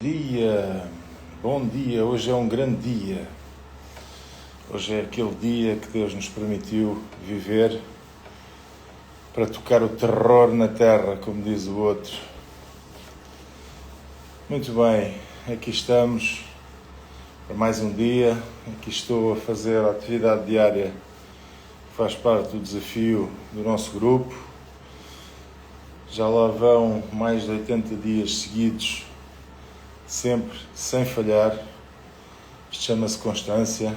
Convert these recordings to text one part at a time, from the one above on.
Dia, bom dia, hoje é um grande dia. Hoje é aquele dia que Deus nos permitiu viver para tocar o terror na terra, como diz o outro. Muito bem, aqui estamos para mais um dia. Aqui estou a fazer a atividade diária que faz parte do desafio do nosso grupo. Já lá vão mais de 80 dias seguidos, sempre sem falhar. Isto chama-se constância,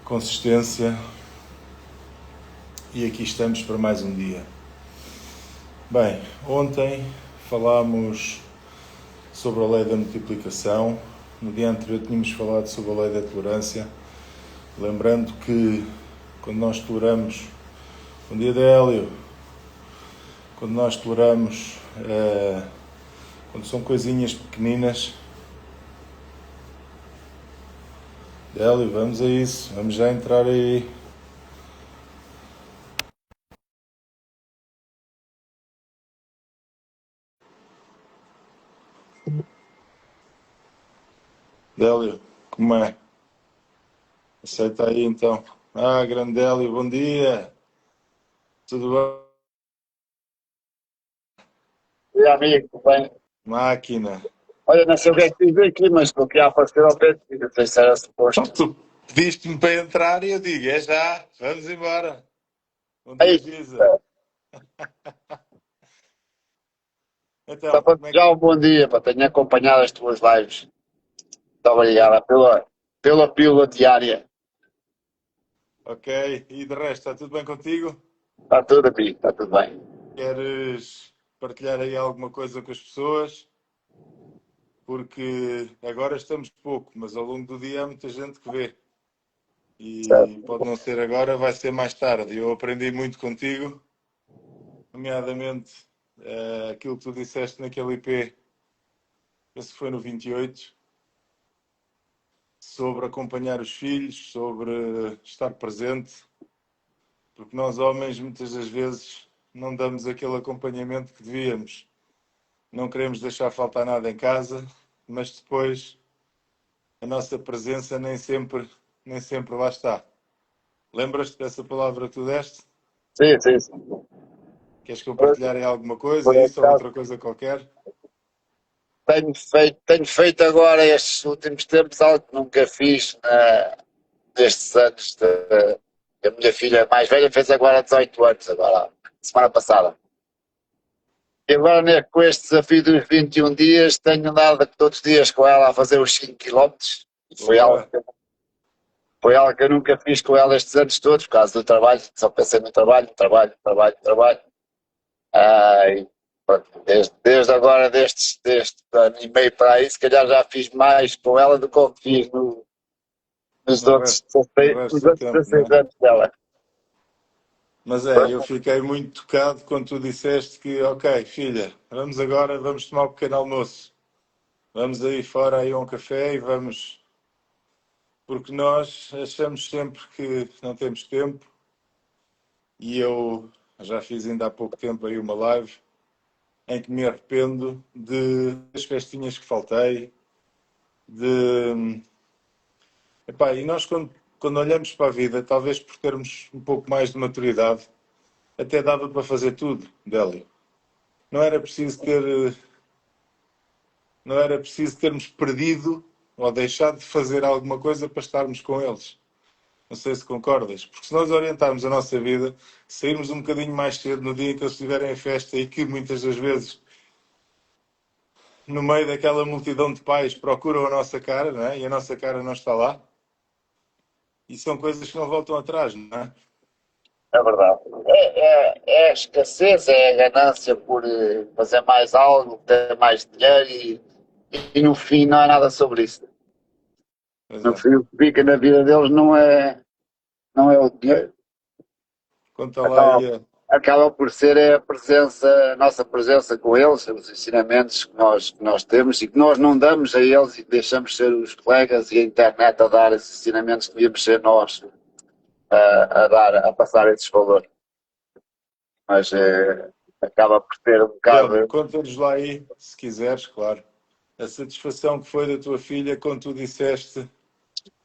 consistência, e aqui estamos para mais um dia. Bem, ontem falámos sobre a lei da multiplicação, no dia anterior tínhamos falado sobre a lei da tolerância, lembrando que quando nós toleramos, bom dia Délio, quando nós toleramos, quando são coisinhas pequeninas, Délio, vamos a isso, vamos já entrar aí. Délio, como é? Aceita aí então. Grande Délio, bom dia. Tudo bem? E amigo, tudo bem? Máquina. Olha, não sei o que é que diz aqui, mas estou aqui a aparecer ao pé de ti, não sei se era Então, suposto. tu pediste-me para entrar e eu digo, é já, vamos embora. Bom dia, Aí, Giza. só Então, para como é que... desejar um bom dia, para tenho acompanhado as tuas lives. Muito Ok, obrigado pela pílula diária. ok. E de resto, está tudo bem contigo? Está tudo, amigo, está tudo bem. Queres partilhar aí alguma coisa com as pessoas? Porque agora estamos pouco, mas ao longo do dia há muita gente que vê. E Certo. pode não ser agora, vai ser mais tarde. Eu aprendi muito contigo, nomeadamente aquilo que tu disseste naquele IP, esse foi no 28, sobre acompanhar os filhos, sobre estar presente, porque nós homens muitas das vezes não damos aquele acompanhamento que devíamos. Não queremos deixar faltar nada em casa, mas depois a nossa presença nem sempre lá está. Lembras-te dessa palavra que tu deste? Sim, sim, sim. Queres que eu Por, partilhe alguma coisa, por isso ou acaso, outra coisa qualquer? tenho feito agora estes últimos tempos algo que nunca fiz nestes anos. A minha filha mais velha fez agora 18 anos, agora, semana passada. E agora, né, com este desafio dos 21 dias, tenho andado todos os dias com ela a fazer os 5 km. E Boa, foi algo que eu nunca fiz com ela estes anos todos, por causa do trabalho. Só pensei no trabalho, trabalho, trabalho, trabalho. E, pronto, desde agora, deste ano e meio para aí, se calhar já fiz mais com ela do que eu fiz nos no outros resto, no 16, nos resto do outros tempo, não 16 é? anos dela. Mas eu Pronto, fiquei muito tocado quando tu disseste que, ok, filha, vamos agora, vamos tomar um pequeno almoço. Vamos aí fora aí a um café e vamos. Porque nós achamos sempre que não temos tempo e eu já fiz ainda há pouco tempo aí uma live em que me arrependo das festinhas que faltei, de... Epá, e nós quando olhamos para a vida, talvez por termos um pouco mais de maturidade, até dava para fazer tudo, Délio. Não era preciso ter não era preciso termos perdido ou deixado de fazer alguma coisa para estarmos com eles. Não sei se concordas, porque se nós orientarmos a nossa vida, sairmos um bocadinho mais cedo no dia em que eles estiverem em festa e que muitas das vezes, no meio daquela multidão de pais, procuram a nossa cara, não é? E a nossa cara não está lá. E são coisas que não voltam atrás, não é? é verdade. É a escassez, é a ganância por fazer mais algo, ter mais dinheiro e no fim não é nada sobre isso. Pois No é. fim o que fica na vida deles não é o dinheiro. Conta lá Acaba, aí. acaba por ser a nossa presença com eles, os ensinamentos que nós temos e que nós não damos a eles e que deixamos ser os colegas e a internet a dar esses ensinamentos que devíamos ser nós a passar esses valores. Mas acaba por ser um Délio, bocado. conta-nos lá aí, se quiseres, claro. a satisfação que foi da tua filha quando tu disseste: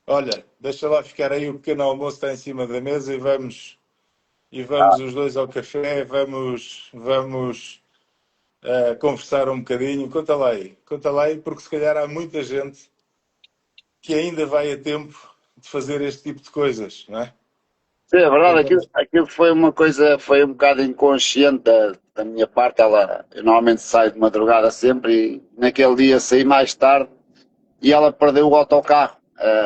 olha, deixa lá ficar aí, o pequeno almoço está em cima da mesa e vamos os dois ao café, vamos conversar um bocadinho. Conta lá aí, porque se calhar há muita gente que ainda vai a tempo de fazer este tipo de coisas, não é? Sim, é verdade, Conta. aquilo foi uma coisa, foi um bocado inconsciente da minha parte. Eu normalmente saio de madrugada sempre e naquele dia saí mais tarde e ela perdeu o autocarro,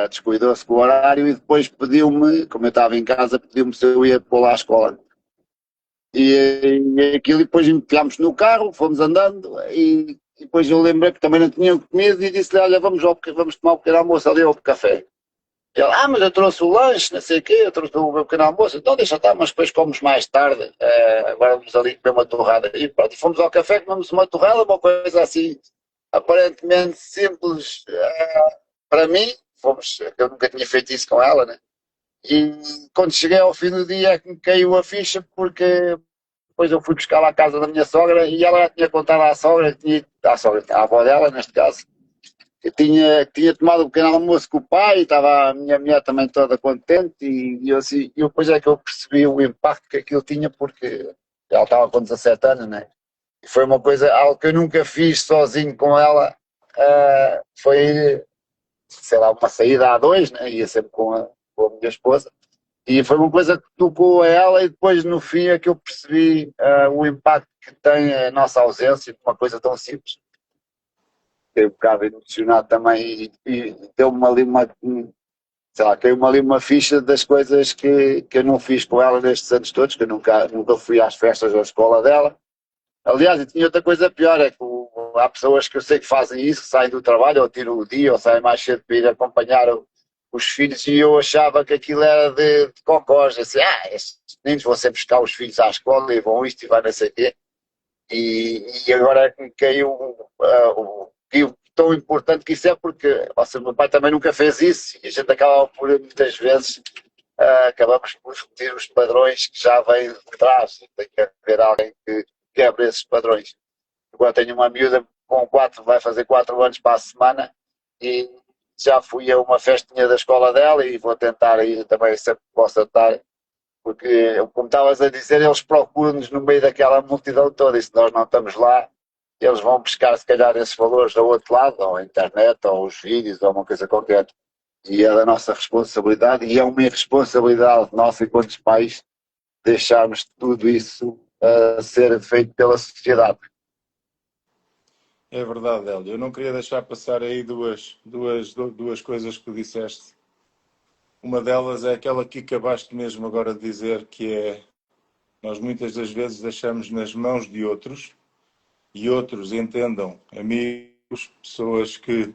descuidou-se com o horário e depois pediu-me, como eu estava em casa, pediu-me se eu ia pô-la à escola. E aquilo, e depois enfiámos no carro, fomos andando e depois eu lembrei que também não tinham comido e disse-lhe: olha, vamos tomar um pequeno almoço ali ao café. Ele: mas eu trouxe o lanche, não sei o quê, eu trouxe o meu pequeno almoço. Então deixa estar, mas depois comemos mais tarde. Agora vamos ali comer uma torrada. E pronto, fomos ao café, comemos uma torrada, uma coisa assim, aparentemente simples para mim. Eu nunca tinha feito isso com ela, né? E quando cheguei ao fim do dia é que me caiu a ficha, porque depois eu fui buscar lá à casa da minha sogra e ela já tinha contado à sogra, à avó dela, neste caso, que tinha tomado um pequeno almoço com o pai, e estava a minha mulher também toda contente, e depois é que eu percebi o impacto que aquilo tinha, porque ela estava com 17 anos, né? E foi uma coisa, algo que eu nunca fiz sozinho com ela, foi, sei lá, uma saída a dois, né? Ia sempre com a minha esposa, e foi uma coisa que tocou a ela, e depois no fim é que eu percebi o impacto que tem a nossa ausência de uma coisa tão simples. Fiquei um bocado emocionado também e deu-me ali sei lá, caiu-me ali uma ficha das coisas que eu não fiz com ela nestes anos todos, que eu nunca fui às festas da escola dela. Aliás, e tinha outra coisa pior, é que há pessoas que eu sei que fazem isso, saem do trabalho, ou tiram o dia, ou saem mais cedo para ir acompanhar os filhos, e eu achava que aquilo era de cocós, assim, estes meninos vão sempre buscar os filhos à escola e vão isto e vai não sei o quê. E agora é que me caiu o tão importante que isso é, porque o meu pai também nunca fez isso, e a gente acaba por, muitas vezes, acabamos por repetir os padrões que já vêm de trás. Tem que haver alguém que quebre esses padrões. Agora tenho uma miúda com 4, vai fazer 4 anos para a semana, e já fui a uma festinha da escola dela e vou tentar ir também sempre que possa estar, porque, como estavas a dizer, eles procuram-nos no meio daquela multidão toda, e se nós não estamos lá, eles vão buscar se calhar esses valores do outro lado, ou a internet, ou os vídeos, ou uma coisa qualquer. E é da nossa responsabilidade, e é uma irresponsabilidade nossa enquanto pais, deixarmos tudo isso ser feito pela sociedade. É verdade, Hélio. Eu não queria deixar passar aí duas coisas que tu disseste. Uma delas é aquela que acabaste mesmo agora de dizer, que é: nós muitas das vezes deixamos nas mãos de outros, e outros, entendam, amigos, pessoas que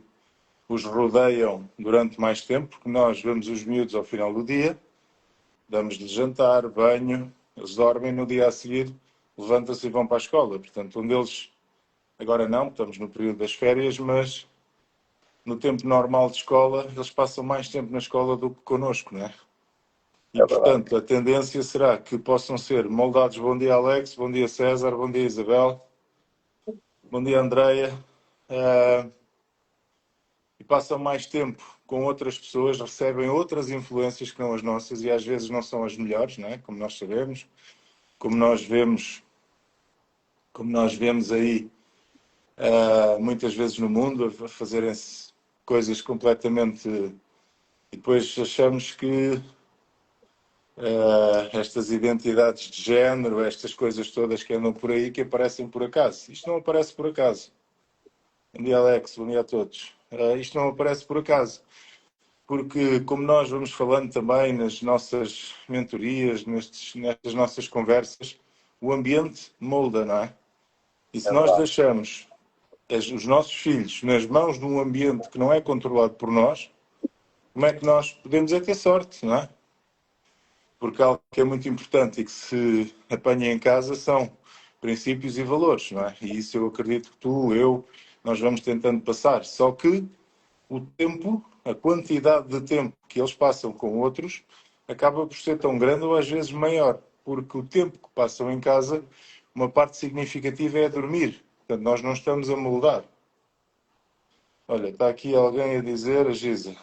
os rodeiam durante mais tempo, porque nós vemos os miúdos ao final do dia, damos-lhes jantar, banho, eles dormem, no dia a seguir levantam-se e vão para a escola. Portanto, onde eles, agora não, estamos no período das férias, mas no tempo normal de escola, eles passam mais tempo na escola do que connosco, não é? E, É verdade. portanto, a tendência será que possam ser moldados. Bom dia, Alex. Bom dia, César. Bom dia, Isabel. Bom dia, Andreia. E passam mais tempo com outras pessoas, recebem outras influências que não as nossas, e às vezes não são as melhores, não é? Como nós sabemos, como nós vemos, como nós vemos aí muitas vezes no mundo, a fazerem-se coisas completamente. E depois achamos que estas identidades de género, estas coisas todas que andam por aí, que aparecem por acaso. Isto não aparece por acaso. Bom dia, Alex. Bom dia a todos. Isto não aparece por acaso. Porque, como nós vamos falando também nas nossas mentorias, nestas nossas conversas, o ambiente molda, não é? E É se nós verdade. deixamos os nossos filhos nas mãos de um ambiente que não é controlado por nós, como é que nós podemos é ter sorte, não é? Porque algo que é muito importante e que se apanha em casa são princípios e valores, não é? E isso eu acredito que tu, eu, nós vamos tentando passar. Só que o tempo, a quantidade de tempo que eles passam com outros, acaba por ser tão grande ou às vezes maior, porque o tempo que passam em casa, uma parte significativa é a dormir. Portanto, nós não estamos a moldar. Olha, está aqui alguém a dizer, a Giza,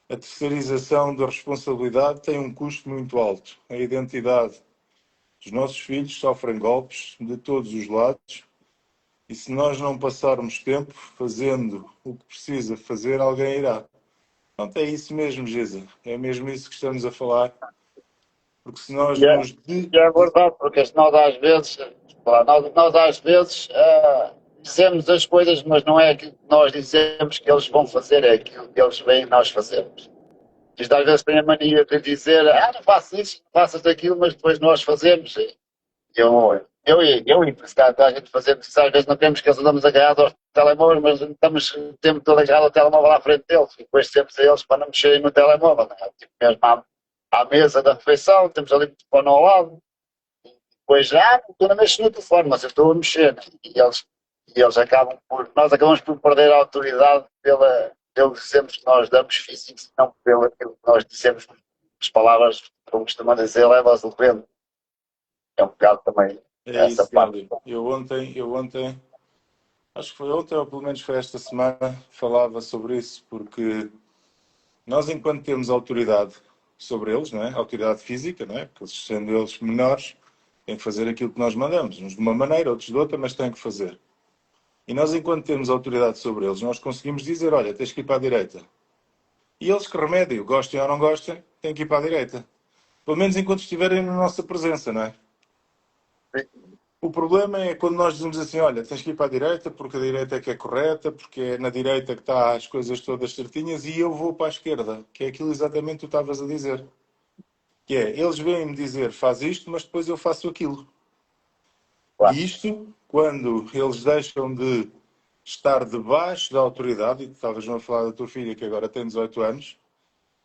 a terceirização da responsabilidade tem um custo muito alto. A identidade dos nossos filhos sofrem golpes de todos os lados e se nós não passarmos tempo fazendo o que precisa fazer, alguém irá. Pronto, é isso mesmo, Giza. É mesmo isso que estamos a falar. Porque se nós E é, nos e é verdade, porque nós às vezes, pá, nós às vezes dizemos as coisas, mas não é aquilo que nós dizemos que eles vão fazer, é aquilo que eles veem nós fazermos. Isto às vezes tem a mania de dizer, não faças isso, não faças aquilo, mas depois nós fazemos. Eu e por isso que a gente fazemos isso, às vezes não temos que eles andamos agarrados aos telemóveis, mas estamos o tempo todo agarrado ao telemóvel à frente deles, e depois temos a eles para não mexerem no telemóvel, não é? Tipo, mesmo à mesa da refeição, temos ali o telefone ao lado, depois tu não mexes no telefone, mas eu estou a mexer, né? E eles acabam nós acabamos por perder a autoridade pelo exemplo que nós damos físico, não pelo aquilo que nós dizemos, as palavras, como costumam dizer, leva-as ao vento. É um bocado também é essa isso, parte. Délio. Eu ontem, acho que foi ontem ou pelo menos foi esta semana, falava sobre isso, porque nós, enquanto temos autoridade sobre eles, não é? Autoridade física, não é? Porque sendo eles menores, têm que fazer aquilo que nós mandamos, uns de uma maneira, outros de outra, mas têm que fazer. E nós, enquanto temos autoridade sobre eles, nós conseguimos dizer, olha, tens que ir para a direita. E eles que remédio, gostem ou não gostem, têm que ir para a direita. Pelo menos enquanto estiverem na nossa presença, não é? O problema é quando nós dizemos assim, olha, tens que ir para a direita, porque a direita é que é correta, porque é na direita que está as coisas todas certinhas, e eu vou para a esquerda, que é aquilo exatamente que tu estavas a dizer. Que é, eles vêm-me dizer, faz isto, mas depois eu faço aquilo. Claro. E isto, quando eles deixam de estar debaixo da autoridade, e tu estavas a falar da tua filha que agora tem 18 anos,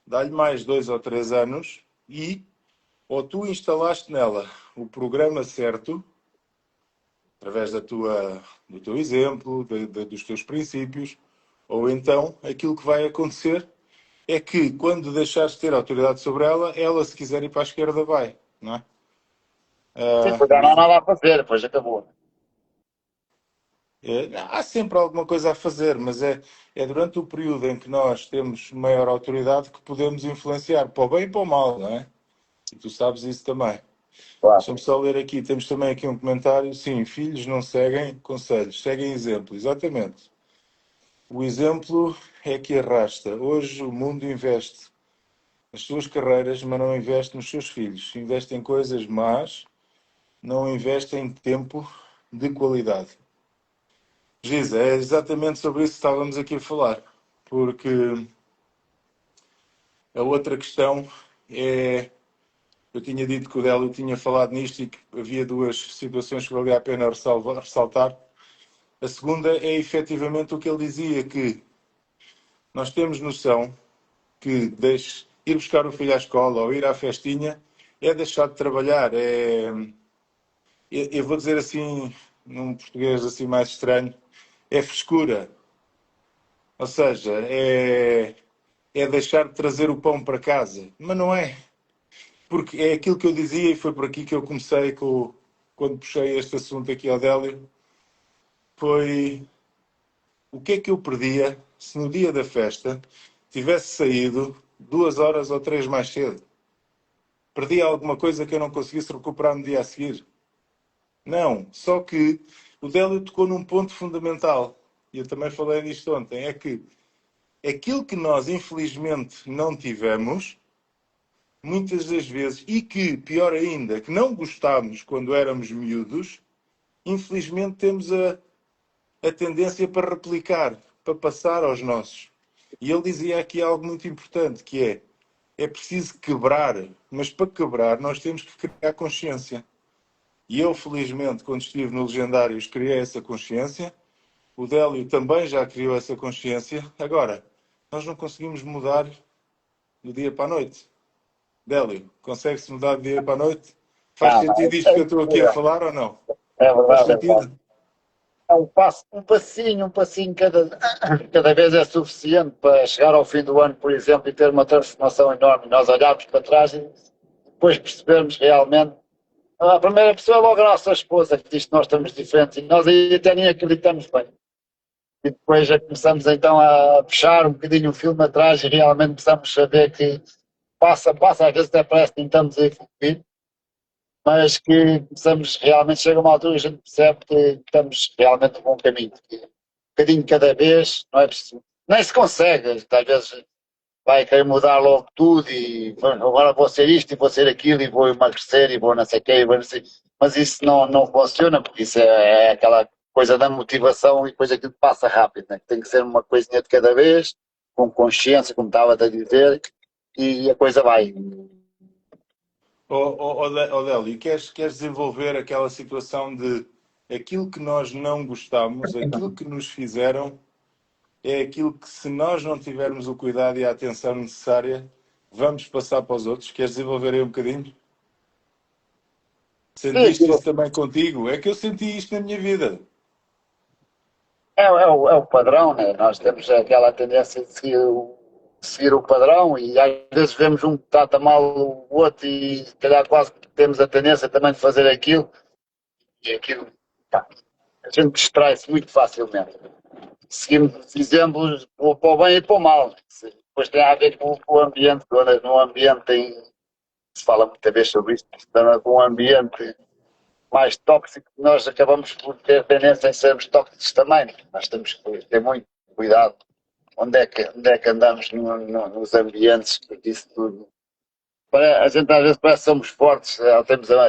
dá-lhe mais 2 ou 3 anos e ou tu instalaste nela o programa certo, através do teu exemplo, dos teus princípios, ou então aquilo que vai acontecer é que quando deixares de ter autoridade sobre ela, ela se quiser ir para a esquerda vai, não é? Sim, Ah, depois já não há nada a fazer, depois acabou. há sempre alguma coisa a fazer, mas é durante o período em que nós temos maior autoridade que podemos influenciar para o bem e para o mal, não é? E tu sabes isso também. Claro. Deixa-me só ler aqui, temos também aqui um comentário. Sim, filhos não seguem conselhos, seguem exemplo, exatamente. O exemplo é que arrasta. Hoje o mundo investe nas suas carreiras, mas não investe nos seus filhos. Investe em coisas más, não investe em tempo de qualidade. Giza, é exatamente sobre isso que estávamos aqui a falar. Porque a outra questão é. Eu tinha dito que o Délio tinha falado nisto e que havia duas situações que valia a pena ressaltar. A segunda é efetivamente o que ele dizia, que nós temos noção que ir buscar o filho à escola ou ir à festinha é deixar de trabalhar. Eu vou dizer assim, num português assim mais estranho, é frescura. Ou seja, é deixar de trazer o pão para casa. Mas não é. Porque é aquilo que eu dizia e foi por aqui que eu comecei quando puxei este assunto aqui ao Délio. Foi o que é que eu perdia se no dia da festa tivesse saído 2 horas ou 3 mais cedo? Perdia alguma coisa que eu não conseguisse recuperar no dia a seguir? Não, só que o Délio tocou num ponto fundamental, e eu também falei nisto ontem, é que aquilo que nós infelizmente não tivemos, muitas das vezes, e que, pior ainda, que não gostámos quando éramos miúdos, infelizmente temos a tendência para replicar, para passar aos nossos. E ele dizia aqui algo muito importante, que é preciso quebrar, mas para quebrar nós temos que criar consciência. E eu, felizmente, quando estive no Legendários, criei essa consciência. O Délio também já criou essa consciência. Agora, nós não conseguimos mudar do dia para a noite. Délio, consegue-se mudar do dia para a noite? Faz Não, não, sentido isto que eu estou aqui a falar ou não? é Faz verdade, é verdade. sentido? É um passinho cada vez é suficiente para chegar ao fim do ano, por exemplo, e ter uma transformação enorme. Nós olharmos para trás e depois percebermos realmente. A primeira pessoa é logo a nossa esposa que diz que nós estamos diferentes e nós aí até nem acreditamos bem. e depois já começamos então a puxar um bocadinho o filme atrás e realmente começamos a ver que passa, às vezes até parece que não estamos a evoluir, mas que começamos realmente, chega uma altura e a gente percebe que estamos realmente no bom caminho, que um bocadinho cada vez, não é preciso, nem se consegue, às vezes vai querer mudar logo tudo e agora vou ser isto e vou ser aquilo e vou emagrecer e vou não sei o quê, e vou não sei. Mas isso não funciona, porque isso é aquela coisa da motivação e depois aquilo passa rápido, né? Tem que ser uma coisinha de cada vez, com consciência, como estava a dizer, e a coisa vai. Délio, queres desenvolver aquela situação de aquilo que nós não gostamos, aquilo que nos fizeram, é aquilo que, se nós não tivermos o cuidado e a atenção necessária, vamos passar para os outros? Queres desenvolver aí um bocadinho? Sim, Sentiste isso também contigo? É que eu senti isto na minha vida. é o padrão, né? Nós temos aquela tendência de seguir o padrão e às vezes vemos um que trata mal o outro e se calhar quase que temos a tendência também de fazer aquilo e aquilo, pá, a gente distrai-se muito facilmente. Seguimos exemplos para o bem e para o mal. Né? Depois tem a ver com o ambiente, quando no ambiente se fala muitas vezes sobre isto, com um ambiente mais tóxico, nós acabamos por ter tendência em sermos tóxicos também. Nós temos que ter muito cuidado onde é que andamos nos ambientes, porque isso tudo. A gente às vezes parece que somos fortes,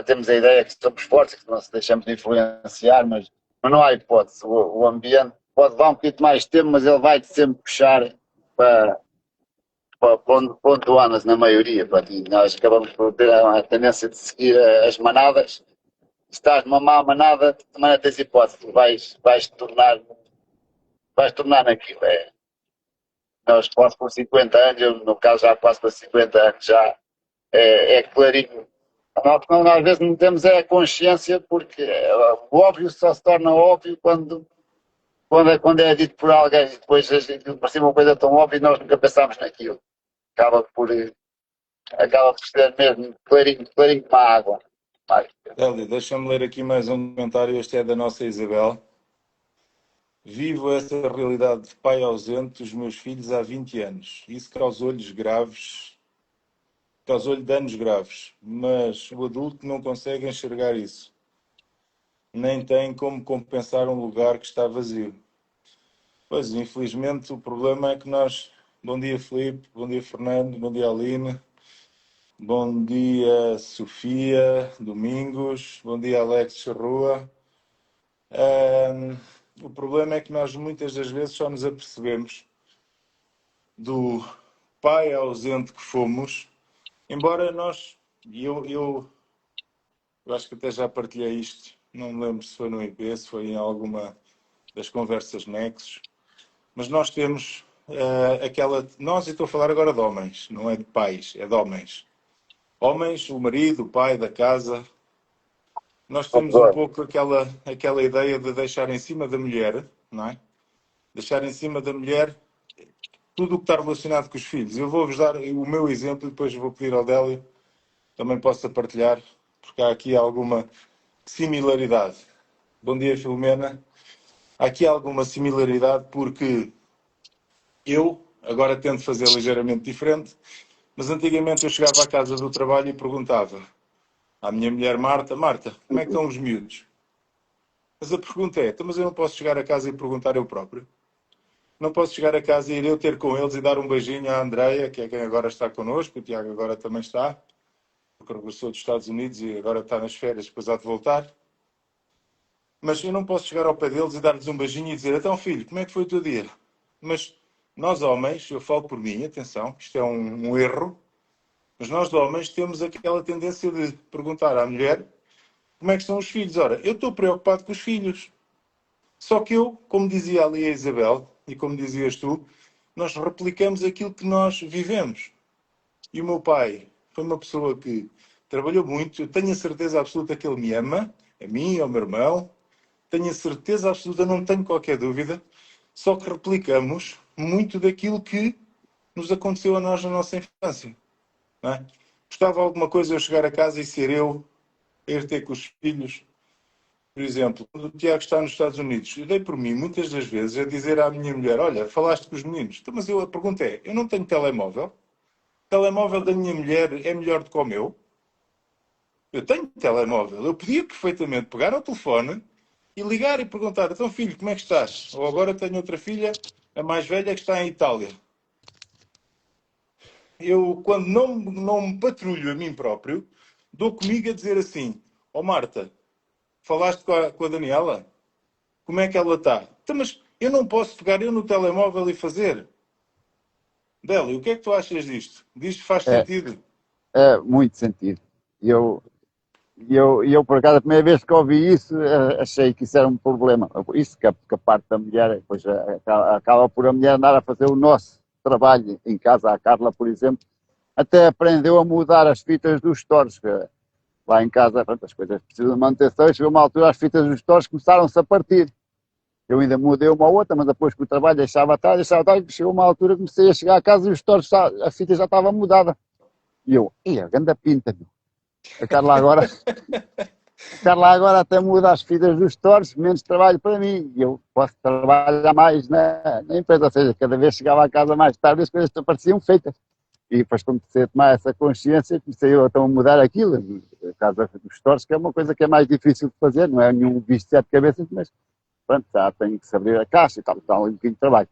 temos a ideia que somos fortes, que não se deixamos de influenciar, mas não há hipótese. O ambiente pode levar um bocadinho mais tempo, mas ele vai-te sempre puxar para, para onde tu andas, na maioria. Pronto, e nós acabamos por ter a tendência de seguir as manadas. Se estás numa má manada, também não tens hipótese, vais tornar naquilo. Nós quase com 50 anos, eu no caso já quase para 50 anos, já é clarinho. Nós às vezes não temos a consciência porque o óbvio só se torna óbvio quando é dito por alguém e depois parece uma coisa tão óbvia e nós nunca pensámos naquilo. Acaba por, acaba por ser mesmo clarinho, clarinho como a água. Délio, deixa-me ler aqui mais um comentário. Este é da nossa Isabel. Vivo essa realidade de pai ausente dos meus filhos há 20 anos. Isso causou-lhe danos graves, mas o adulto não consegue enxergar isso. Nem tem como compensar um lugar que está vazio. Pois, infelizmente, o problema é que nós... Bom dia, Filipe. Bom dia, Fernando. Bom dia, Aline. Bom dia, Sofia Domingos. Bom dia, Alex Rua. O problema é que nós muitas das vezes só nos apercebemos do pai ausente que fomos, embora nós, e eu acho que até já partilhei isto, não me lembro se foi no IP, se foi em alguma das conversas nexos, mas nós temos nós, e estou a falar agora de homens, não é de pais, é de homens. Homens, o marido, o pai da casa, nós temos um pouco aquela ideia de deixar em cima da mulher, não é? Deixar em cima da mulher tudo o que está relacionado com os filhos. Eu vou-vos dar o meu exemplo e depois vou pedir ao Délio também possa partilhar, porque há aqui alguma similaridade. Bom dia, Filomena. Há aqui alguma similaridade porque eu agora tento fazer ligeiramente diferente, mas antigamente eu chegava à casa do trabalho e perguntava à minha mulher Marta, Marta, como é que estão os miúdos? Mas a pergunta é, então, mas eu não posso chegar a casa e perguntar eu próprio? Não posso chegar a casa e ir eu ter com eles e dar um beijinho à Andreia, que é quem agora está connosco, o Tiago agora também está, porque regressou dos Estados Unidos e agora está nas férias, depois há de voltar. Mas eu não posso chegar ao pé deles e dar-lhes um beijinho e dizer, então filho, como é que foi o teu dia? Mas nós homens, eu falo por mim, atenção, isto é um erro, mas nós homens temos aquela tendência de perguntar à mulher como é que estão os filhos. Ora, eu estou preocupado com os filhos. Só que eu, como dizia ali a Isabel, e como dizias tu, nós replicamos aquilo que nós vivemos. E o meu pai foi uma pessoa que trabalhou muito, eu tenho a certeza absoluta que ele me ama, a mim e ao meu irmão, tenho a certeza absoluta, não tenho qualquer dúvida, só que replicamos muito daquilo que nos aconteceu a nós na nossa infância. Não é? Gostava alguma coisa eu chegar a casa e ser eu, a ir ter com os filhos, por exemplo, quando o Tiago está nos Estados Unidos, eu dei por mim, muitas das vezes, a dizer à minha mulher, olha, falaste com os meninos. Então, mas a pergunta é, eu não tenho telemóvel? O telemóvel da minha mulher é melhor do que o meu? Eu tenho telemóvel. Eu podia perfeitamente pegar ao telefone e ligar e perguntar, então filho, como é que estás? Ou agora tenho outra filha, a mais velha, que está em Itália. Eu, quando não me patrulho a mim próprio, dou comigo a dizer assim, ó Marta, falaste com a Daniela? Como é que ela está? Então, mas eu não posso pegar eu no telemóvel e fazer. Délio, o que é que tu achas disto? Disto faz É, sentido? é muito sentido. E eu, por acaso, a primeira vez que ouvi isso, achei que isso era um problema. Isso que a parte da mulher, depois acaba por a mulher andar a fazer o nosso trabalho em casa. A Carla, por exemplo, até aprendeu a mudar as fitas dos stores. Lá em casa, pronto, as coisas precisam de manutenção. E chegou uma altura, as fitas dos stores começaram-se a partir. Eu ainda mudei uma ou outra, mas depois que o trabalho deixava estar, chegou uma altura que comecei a chegar a casa e os stores, a fita já estava mudada. E eu, ia, ganda pinta, meu. A Carla agora até muda as fitas dos stores, menos trabalho para mim. E eu posso trabalhar mais na empresa. Ou seja, cada vez chegava a casa mais tarde e as coisas pareciam feitas. E depois comecei a tomar essa consciência, comecei eu então a mudar aquilo. A casa dos stores, que é uma coisa que é mais difícil de fazer, não é nenhum bicho de sete cabeças, mas pronto, já tenho que se abrir a caixa e tal, então um bocadinho de trabalho.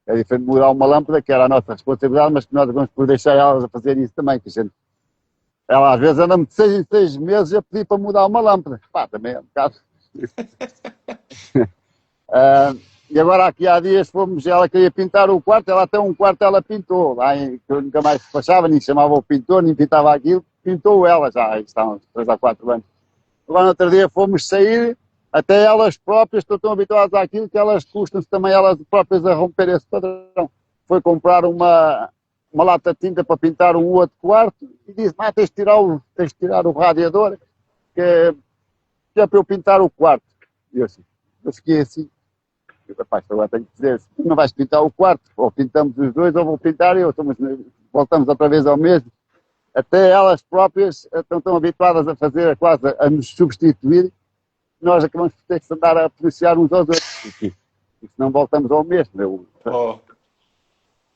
É diferente de mudar uma lâmpada, que era a nossa responsabilidade, mas que nós vamos por deixar elas a fazer isso também, que a gente ela às vezes anda-me de 6 em 6 meses a pedir para mudar uma lâmpada. Pá, também é um bocado. E agora aqui há dias fomos, ela queria pintar o quarto, ela até um quarto ela pintou, lá em, que eu nunca mais despachava, nem chamava o pintor, nem pintava aquilo, pintou ela já, está uns 3 ou 4 anos. Agora no outro dia fomos sair, até elas próprias estão tão habituadas àquilo que elas custam-se também elas próprias a romper esse padrão. Foi comprar uma lata de tinta para pintar um outro quarto e disse, tens de tirar o radiador que é para eu pintar o quarto. E eu fiquei assim, rapaz, agora tenho que dizer, não vais pintar o quarto, ou pintamos os dois, ou vou pintar eu, então, mas voltamos outra vez ao mesmo. Até elas próprias estão tão habituadas a fazer, quase a nos substituir, nós acabamos por ter que andar a policiar uns aos outros, e senão voltamos ao mesmo. Oh,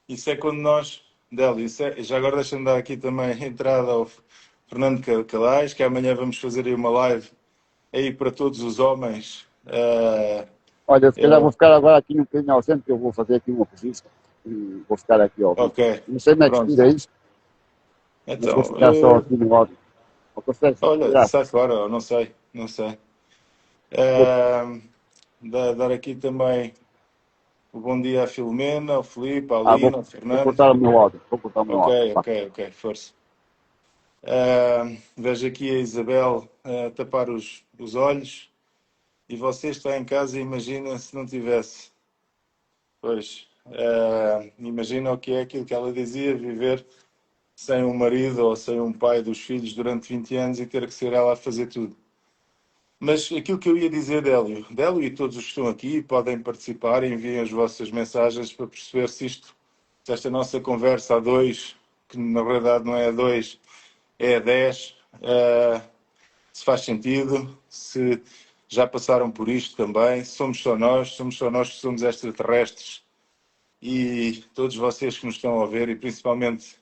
isso é quando nós, Délio, já agora deixa-me dar aqui também a entrada ao Fernando Calais, que amanhã vamos fazer aí uma live aí para todos os homens. Olha, se calhar vou Eu, ficar agora aqui um bocadinho ausente, que eu vou fazer aqui uma posição, e vou ficar aqui ao vivo. ok, Não sei como é que se pronto. tira isto, mas vou Então, ficar só aqui no áudio. Não consegues olha, tirar? sai fora, não sei, não sei. Vou, Dar aqui também o bom dia à Filomena, ao Filipe, à vou, Lina, ao vou Fernando. cortar o meu áudio, vou cortar o meu Ok, áudio. ok, força. Vejo aqui a Isabel a tapar os olhos e você está em casa e imagina se não tivesse. Pois, imagina o que é aquilo que ela dizia, viver sem um marido ou sem um pai dos filhos durante 20 anos e ter que ser ela a fazer tudo. Mas aquilo que eu ia dizer, Délio e todos os que estão aqui podem participar, enviem as vossas mensagens para perceber se esta nossa conversa a dois, que na verdade não é a dois, é a 10, se faz sentido, se já passaram por isto também, somos só nós que somos extraterrestres e todos vocês que nos estão a ver, e principalmente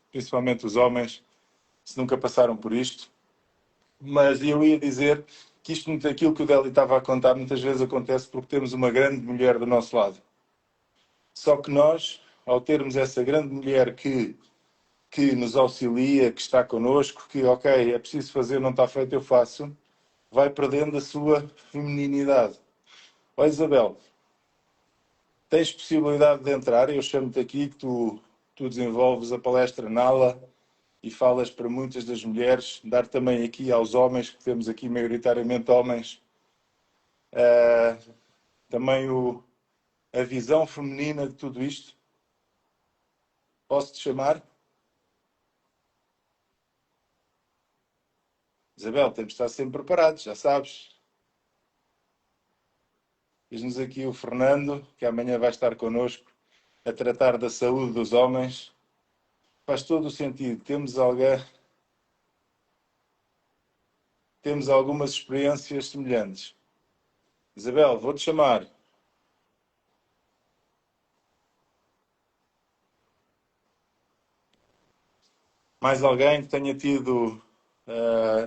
os homens, se nunca passaram por isto. Mas eu ia dizer que isto, aquilo que o Délio estava a contar, muitas vezes acontece porque temos uma grande mulher do nosso lado. Só que nós, ao termos essa grande mulher que nos auxilia, que está connosco, que, ok, é preciso fazer, não está feito, eu faço, vai perdendo a sua femininidade. Ó Isabel, tens possibilidade de entrar, eu chamo-te aqui que tu desenvolves a palestra Nala e falas para muitas das mulheres, dar também aqui aos homens, que temos aqui maioritariamente homens, também a visão feminina de tudo isto. Posso-te chamar? Isabel, temos de estar sempre preparados, já sabes. Diz-nos aqui o Fernando, que amanhã vai estar connosco, a tratar da saúde dos homens. Faz todo o sentido. Temos algumas experiências semelhantes. Isabel, vou-te chamar. Mais alguém que tenha tido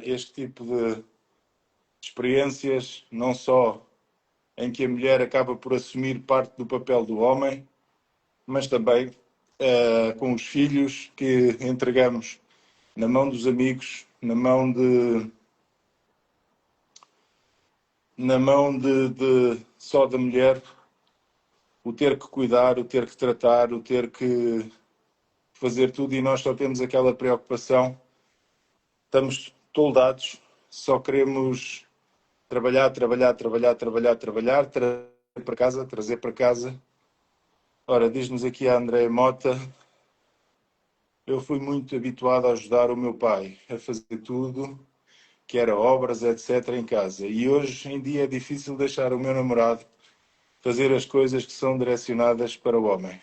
este tipo de experiências, não só em que a mulher acaba por assumir parte do papel do homem, mas também com os filhos que entregamos na mão dos amigos, na mão de só da mulher, o ter que cuidar, o ter que tratar, o ter que fazer tudo, e nós só temos aquela preocupação, estamos toldados, só queremos trabalhar, trazer para casa. Ora, diz-nos aqui a Andréia Mota: eu fui muito habituado a ajudar o meu pai a fazer tudo, que era obras, etc., em casa. E hoje em dia é difícil deixar o meu namorado fazer as coisas que são direcionadas para o homem.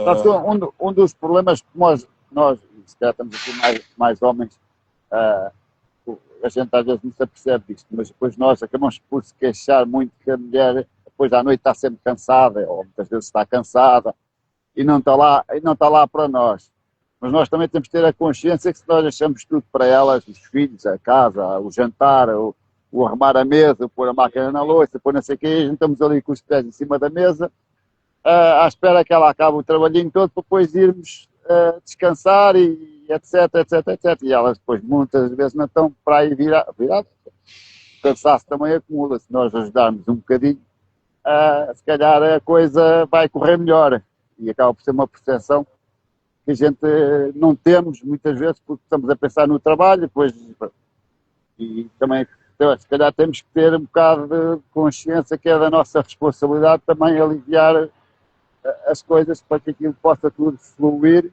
Sabes que um dos problemas que nós se calhar estamos aqui mais homens, ah, a gente às vezes não se apercebe disto, mas depois nós acabamos por se queixar muito que a mulher depois à noite está sempre cansada, ou muitas vezes está cansada, e não está lá para nós. Mas nós também temos que ter a consciência que se nós deixamos tudo para elas, os filhos, a casa, o jantar, o arrumar a mesa, pôr a máquina na louça, pôr não sei o quê, a gente estamos ali com os pés em cima da mesa, à espera que ela acabe o trabalhinho todo para depois irmos descansar e etc, etc, etc. E elas depois muitas vezes não estão para aí viradas. O cansaço também acumula. Se nós ajudarmos um bocadinho, se calhar a coisa vai correr melhor. E acaba por ser uma percepção que a gente não temos muitas vezes porque estamos a pensar no trabalho depois, e também se calhar temos que ter um bocado de consciência que é da nossa responsabilidade também aliviar as coisas para que aquilo possa tudo fluir,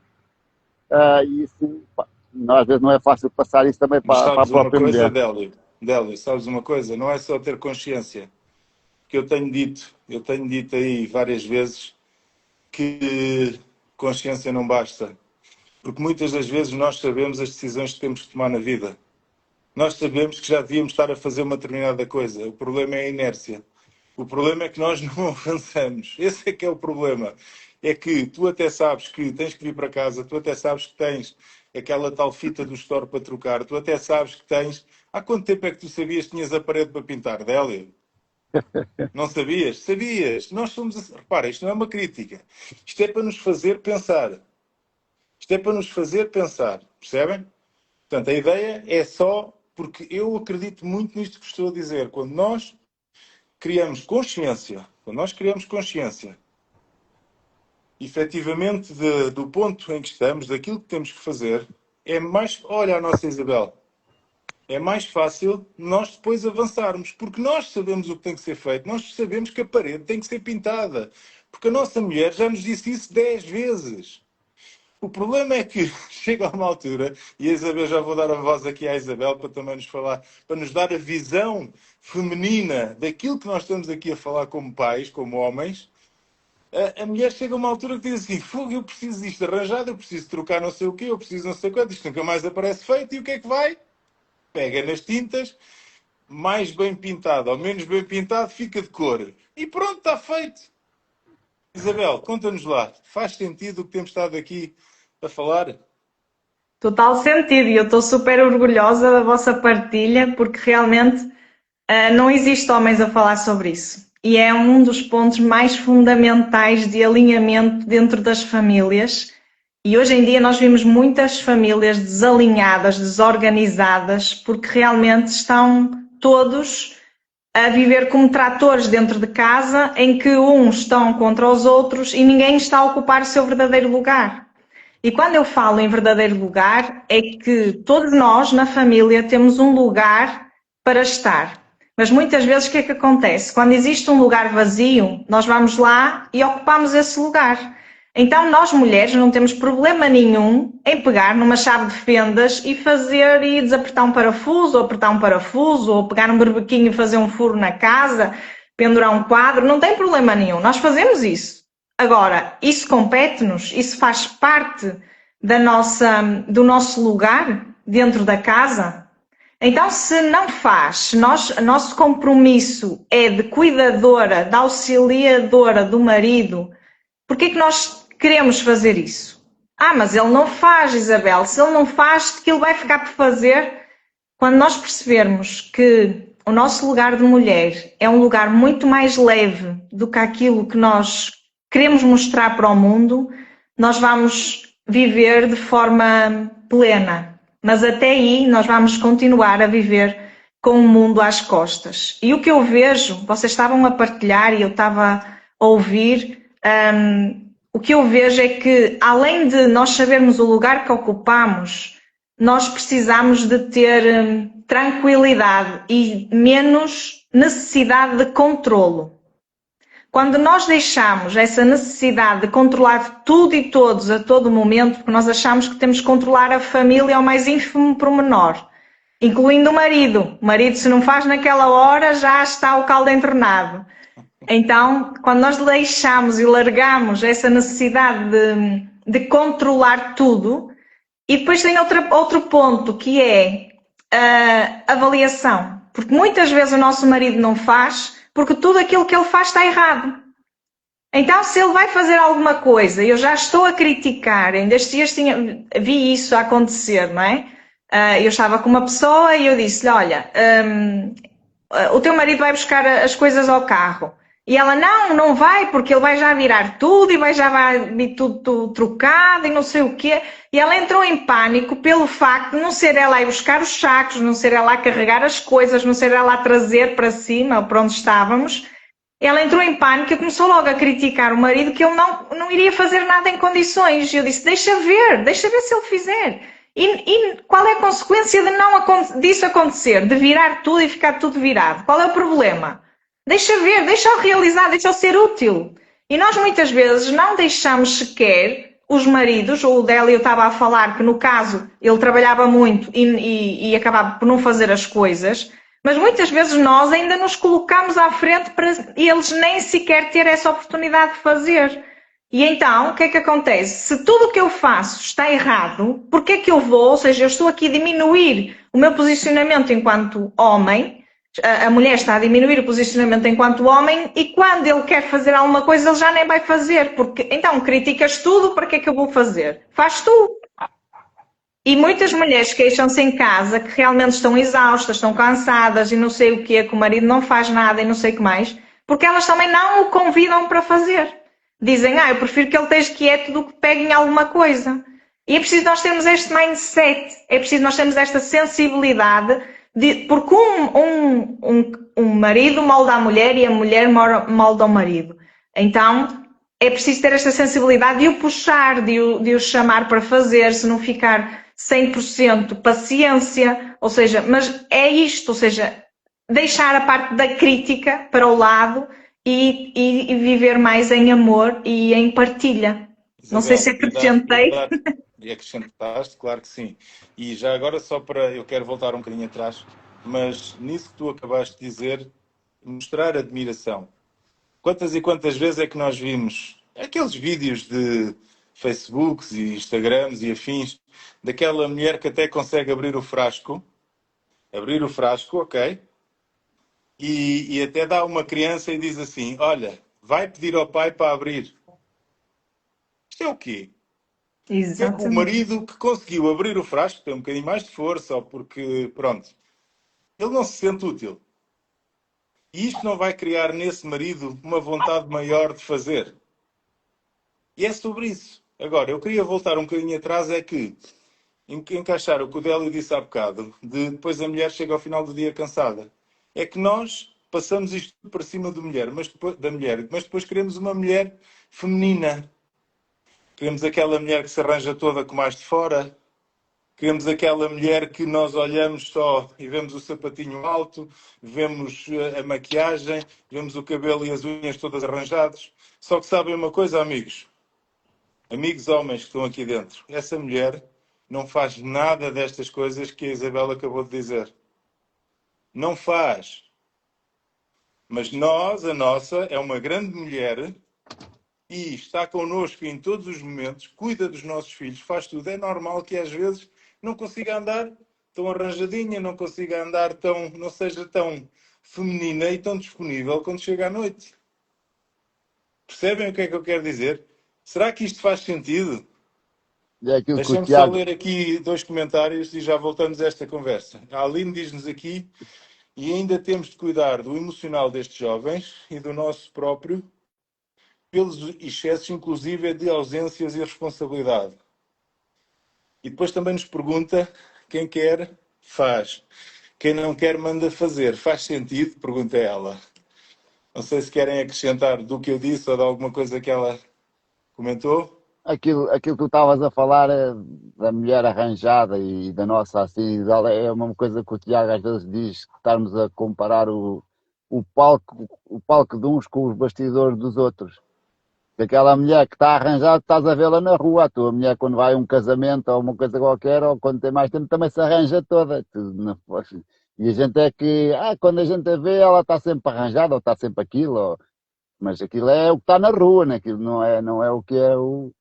e isso, pá, às vezes não é fácil passar isso também Mas para a sabes uma própria coisa, mulher. Délio, sabes uma coisa? Não é só ter consciência, que eu tenho dito aí várias vezes que consciência não basta, porque muitas das vezes nós sabemos as decisões que temos que tomar na vida. Nós sabemos que já devíamos estar a fazer uma determinada coisa. O problema é a inércia. O problema é que nós não avançamos. Esse é que é o problema. É que tu até sabes que tens que vir para casa, tu até sabes que tens aquela tal fita do store para trocar, tu até sabes que tens... Há quanto tempo é que tu sabias que tinhas a parede para pintar, Délio? Não sabias? Sabias. Nós somos... Repara, isto não é uma crítica. Isto é para nos fazer pensar. Isto é para nos fazer pensar. Percebem? Portanto, a ideia é só... Porque eu acredito muito nisto que estou a dizer. Quando nós criamos consciência, efetivamente do ponto em que estamos, daquilo que temos que fazer, é mais... Olha a nossa Isabel. É mais fácil nós depois avançarmos, porque nós sabemos o que tem que ser feito, nós sabemos que a parede tem que ser pintada, porque a nossa mulher já nos disse isso 10 vezes. O problema é que chega a uma altura, e a Isabel, já vou dar a voz aqui à Isabel para também nos falar, para nos dar a visão feminina daquilo que nós estamos aqui a falar como pais, como homens. A mulher chega a uma altura que diz assim: fogo, eu preciso disto arranjado, eu preciso trocar não sei o quê, eu preciso não sei quanto, isto nunca mais aparece feito, e o que é que vai? Pega nas tintas, mais bem pintado ou menos bem pintado, fica de cor. E pronto, está feito. Isabel, conta-nos lá, faz sentido o que temos estado aqui a falar? Total sentido, e eu estou super orgulhosa da vossa partilha, porque realmente não existe homens a falar sobre isso. E é um dos pontos mais fundamentais de alinhamento dentro das famílias. E hoje em dia nós vimos muitas famílias desalinhadas, desorganizadas, porque realmente estão todos a viver como tratores dentro de casa, em que uns estão contra os outros e ninguém está a ocupar o seu verdadeiro lugar. E quando eu falo em verdadeiro lugar, é que todos nós, na família, temos um lugar para estar. Mas muitas vezes o que é que acontece? Quando existe um lugar vazio, nós vamos lá e ocupamos esse lugar. Então nós mulheres não temos problema nenhum em pegar numa chave de fendas e fazer e desapertar um parafuso, ou apertar um parafuso, ou pegar um berbequinho e fazer um furo na casa, pendurar um quadro, não tem problema nenhum. Nós fazemos isso. Agora, isso compete-nos, isso faz parte do nosso lugar dentro da casa. Então, se não faz, se nosso compromisso é de cuidadora, de auxiliadora do marido, por que é que nós queremos fazer isso? Ah, mas ele não faz, Isabel. Se ele não faz, que ele vai ficar por fazer. Quando nós percebermos que o nosso lugar de mulher é um lugar muito mais leve do que aquilo que nós queremos mostrar para o mundo, nós vamos viver de forma plena. Mas até aí nós vamos continuar a viver com o mundo às costas. E o que eu vejo, vocês estavam a partilhar e eu estava a ouvir, o que eu vejo é que, além de nós sabermos o lugar que ocupamos, nós precisamos de ter tranquilidade e menos necessidade de controlo. Quando nós deixamos essa necessidade de controlar tudo e todos a todo momento, porque nós achamos que temos que controlar a família ao mais ínfimo pormenor, incluindo o marido. O marido, se não faz naquela hora, já está o caldo entornado. Então, quando nós deixamos e largamos essa necessidade de controlar tudo, e depois tem outro ponto, que é a avaliação. Porque muitas vezes o nosso marido não faz, porque tudo aquilo que ele faz está errado. Então, se ele vai fazer alguma coisa, eu já estou a criticar, ainda estes dias vi isso acontecer, não é? Eu estava com uma pessoa e eu disse-lhe, olha, o teu marido vai buscar as coisas ao carro. E ela, não vai, porque ele vai já virar tudo e já vai vir tudo trocado e não sei o quê. E ela entrou em pânico pelo facto de não ser ela a ir buscar os sacos, não ser ela a carregar as coisas, não ser ela a trazer para cima, para onde estávamos. Ela entrou em pânico e começou logo a criticar o marido que ele não iria fazer nada em condições. E eu disse, deixa ver se ele fizer. E qual é a consequência disso acontecer? De virar tudo e ficar tudo virado? Qual é o problema? Deixa ver, deixa-o realizar, deixa-o ser útil. E nós muitas vezes não deixamos sequer os maridos, ou o Délio estava a falar que no caso ele trabalhava muito e acabava por não fazer as coisas, mas muitas vezes nós ainda nos colocamos à frente para eles nem sequer ter essa oportunidade de fazer. E então, o que é que acontece? Se tudo o que eu faço está errado, por que é que eu vou, ou seja, eu estou aqui a diminuir o meu posicionamento enquanto homem, a mulher está a diminuir o posicionamento enquanto homem e quando ele quer fazer alguma coisa ele já nem vai fazer, porque então criticas tudo, para que é que eu vou fazer? Faz tu. E muitas mulheres queixam-se em casa que realmente estão exaustas, estão cansadas e não sei o quê, que o marido não faz nada e não sei o que mais, porque elas também não o convidam para fazer. Dizem, eu prefiro que ele esteja quieto do que pegue em alguma coisa. E é preciso nós termos este mindset, é preciso nós termos esta sensibilidade, porque um marido molda a mulher e a mulher molda o marido. Então, é preciso ter esta sensibilidade de o puxar, de o chamar para fazer, se não ficar 100% paciência, ou seja, mas é isto, ou seja, deixar a parte da crítica para o lado e viver mais em amor e em partilha. Isabel, não sei se acrescentei. E acrescentaste, claro que sim. E já agora eu quero voltar um bocadinho atrás, mas nisso que tu acabaste de dizer, mostrar admiração. Quantas e quantas vezes é que nós vimos aqueles vídeos de Facebooks e Instagrams e afins, daquela mulher que até consegue abrir o frasco, ok, e até dá uma criança e diz assim, olha, vai pedir ao pai para abrir. Isto é o quê? Exatamente. O marido que conseguiu abrir o frasco tem um bocadinho mais de força, ou porque, pronto, ele não se sente útil. E isto não vai criar nesse marido uma vontade maior de fazer. E é sobre isso. Agora, eu queria voltar um bocadinho atrás, é que encaixar o que o Délio disse há bocado, depois a mulher chega ao final do dia cansada. É que nós passamos isto para cima da mulher, mas depois queremos uma mulher feminina. Queremos aquela mulher que se arranja toda com mais de fora. Queremos aquela mulher que nós olhamos só e vemos o sapatinho alto, vemos a maquiagem, vemos o cabelo e as unhas todas arranjados. Só que sabem uma coisa, amigos? Amigos homens que estão aqui dentro. Essa mulher não faz nada destas coisas que a Isabel acabou de dizer. Não faz. Mas a nossa, é uma grande mulher e está connosco em todos os momentos, cuida dos nossos filhos, faz tudo. É normal que às vezes não consiga andar tão arranjadinha, não consiga andar tão, não seja tão feminina e tão disponível quando chega à noite. Percebem o que é que eu quero dizer? Será que isto faz sentido? E é aquilo que o Deixem-me só Tiago, ler aqui 2 comentários e já voltamos a esta conversa. A Aline diz-nos aqui: e ainda temos de cuidar do emocional destes jovens e do nosso próprio, pelos excessos, inclusive de ausências e responsabilidade. E depois também nos pergunta: quem quer, faz. Quem não quer, manda fazer. Faz sentido? Pergunta ela. Não sei se querem acrescentar do que eu disse ou de alguma coisa que ela comentou. aquilo que tu estavas a falar da mulher arranjada e da nossa assim, dela, é uma coisa que o Tiago às vezes diz, que estarmos a comparar o palco de uns com os bastidores dos outros. Aquela mulher que está arranjada, estás a vê-la na rua. A tua mulher, quando vai a um casamento ou uma coisa qualquer, ou quando tem mais tempo, também se arranja toda. E a gente é que, quando a gente a vê, ela está sempre arranjada, ou está sempre aquilo, mas aquilo é o que está na rua, né? Aquilo não é o que é o.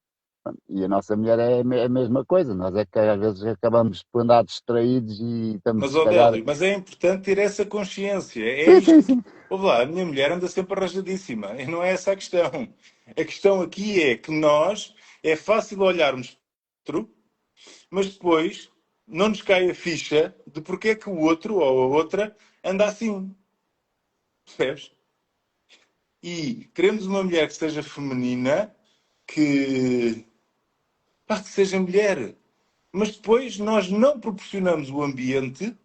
E a nossa mulher é a mesma coisa. Nós é que às vezes acabamos por andar distraídos e estamos, Mas, se calhar. Odélio, mas é importante ter essa consciência. É Sim, sim, isto. sim. Ouve lá, a minha mulher anda sempre arranjadíssima. E não é essa a questão. A questão aqui é que nós, é fácil olharmos para o outro, mas depois não nos cai a ficha de porque é que o outro ou a outra anda assim. Percebes? E queremos uma mulher que seja feminina, que, que seja mulher. Mas depois nós não proporcionamos o ambiente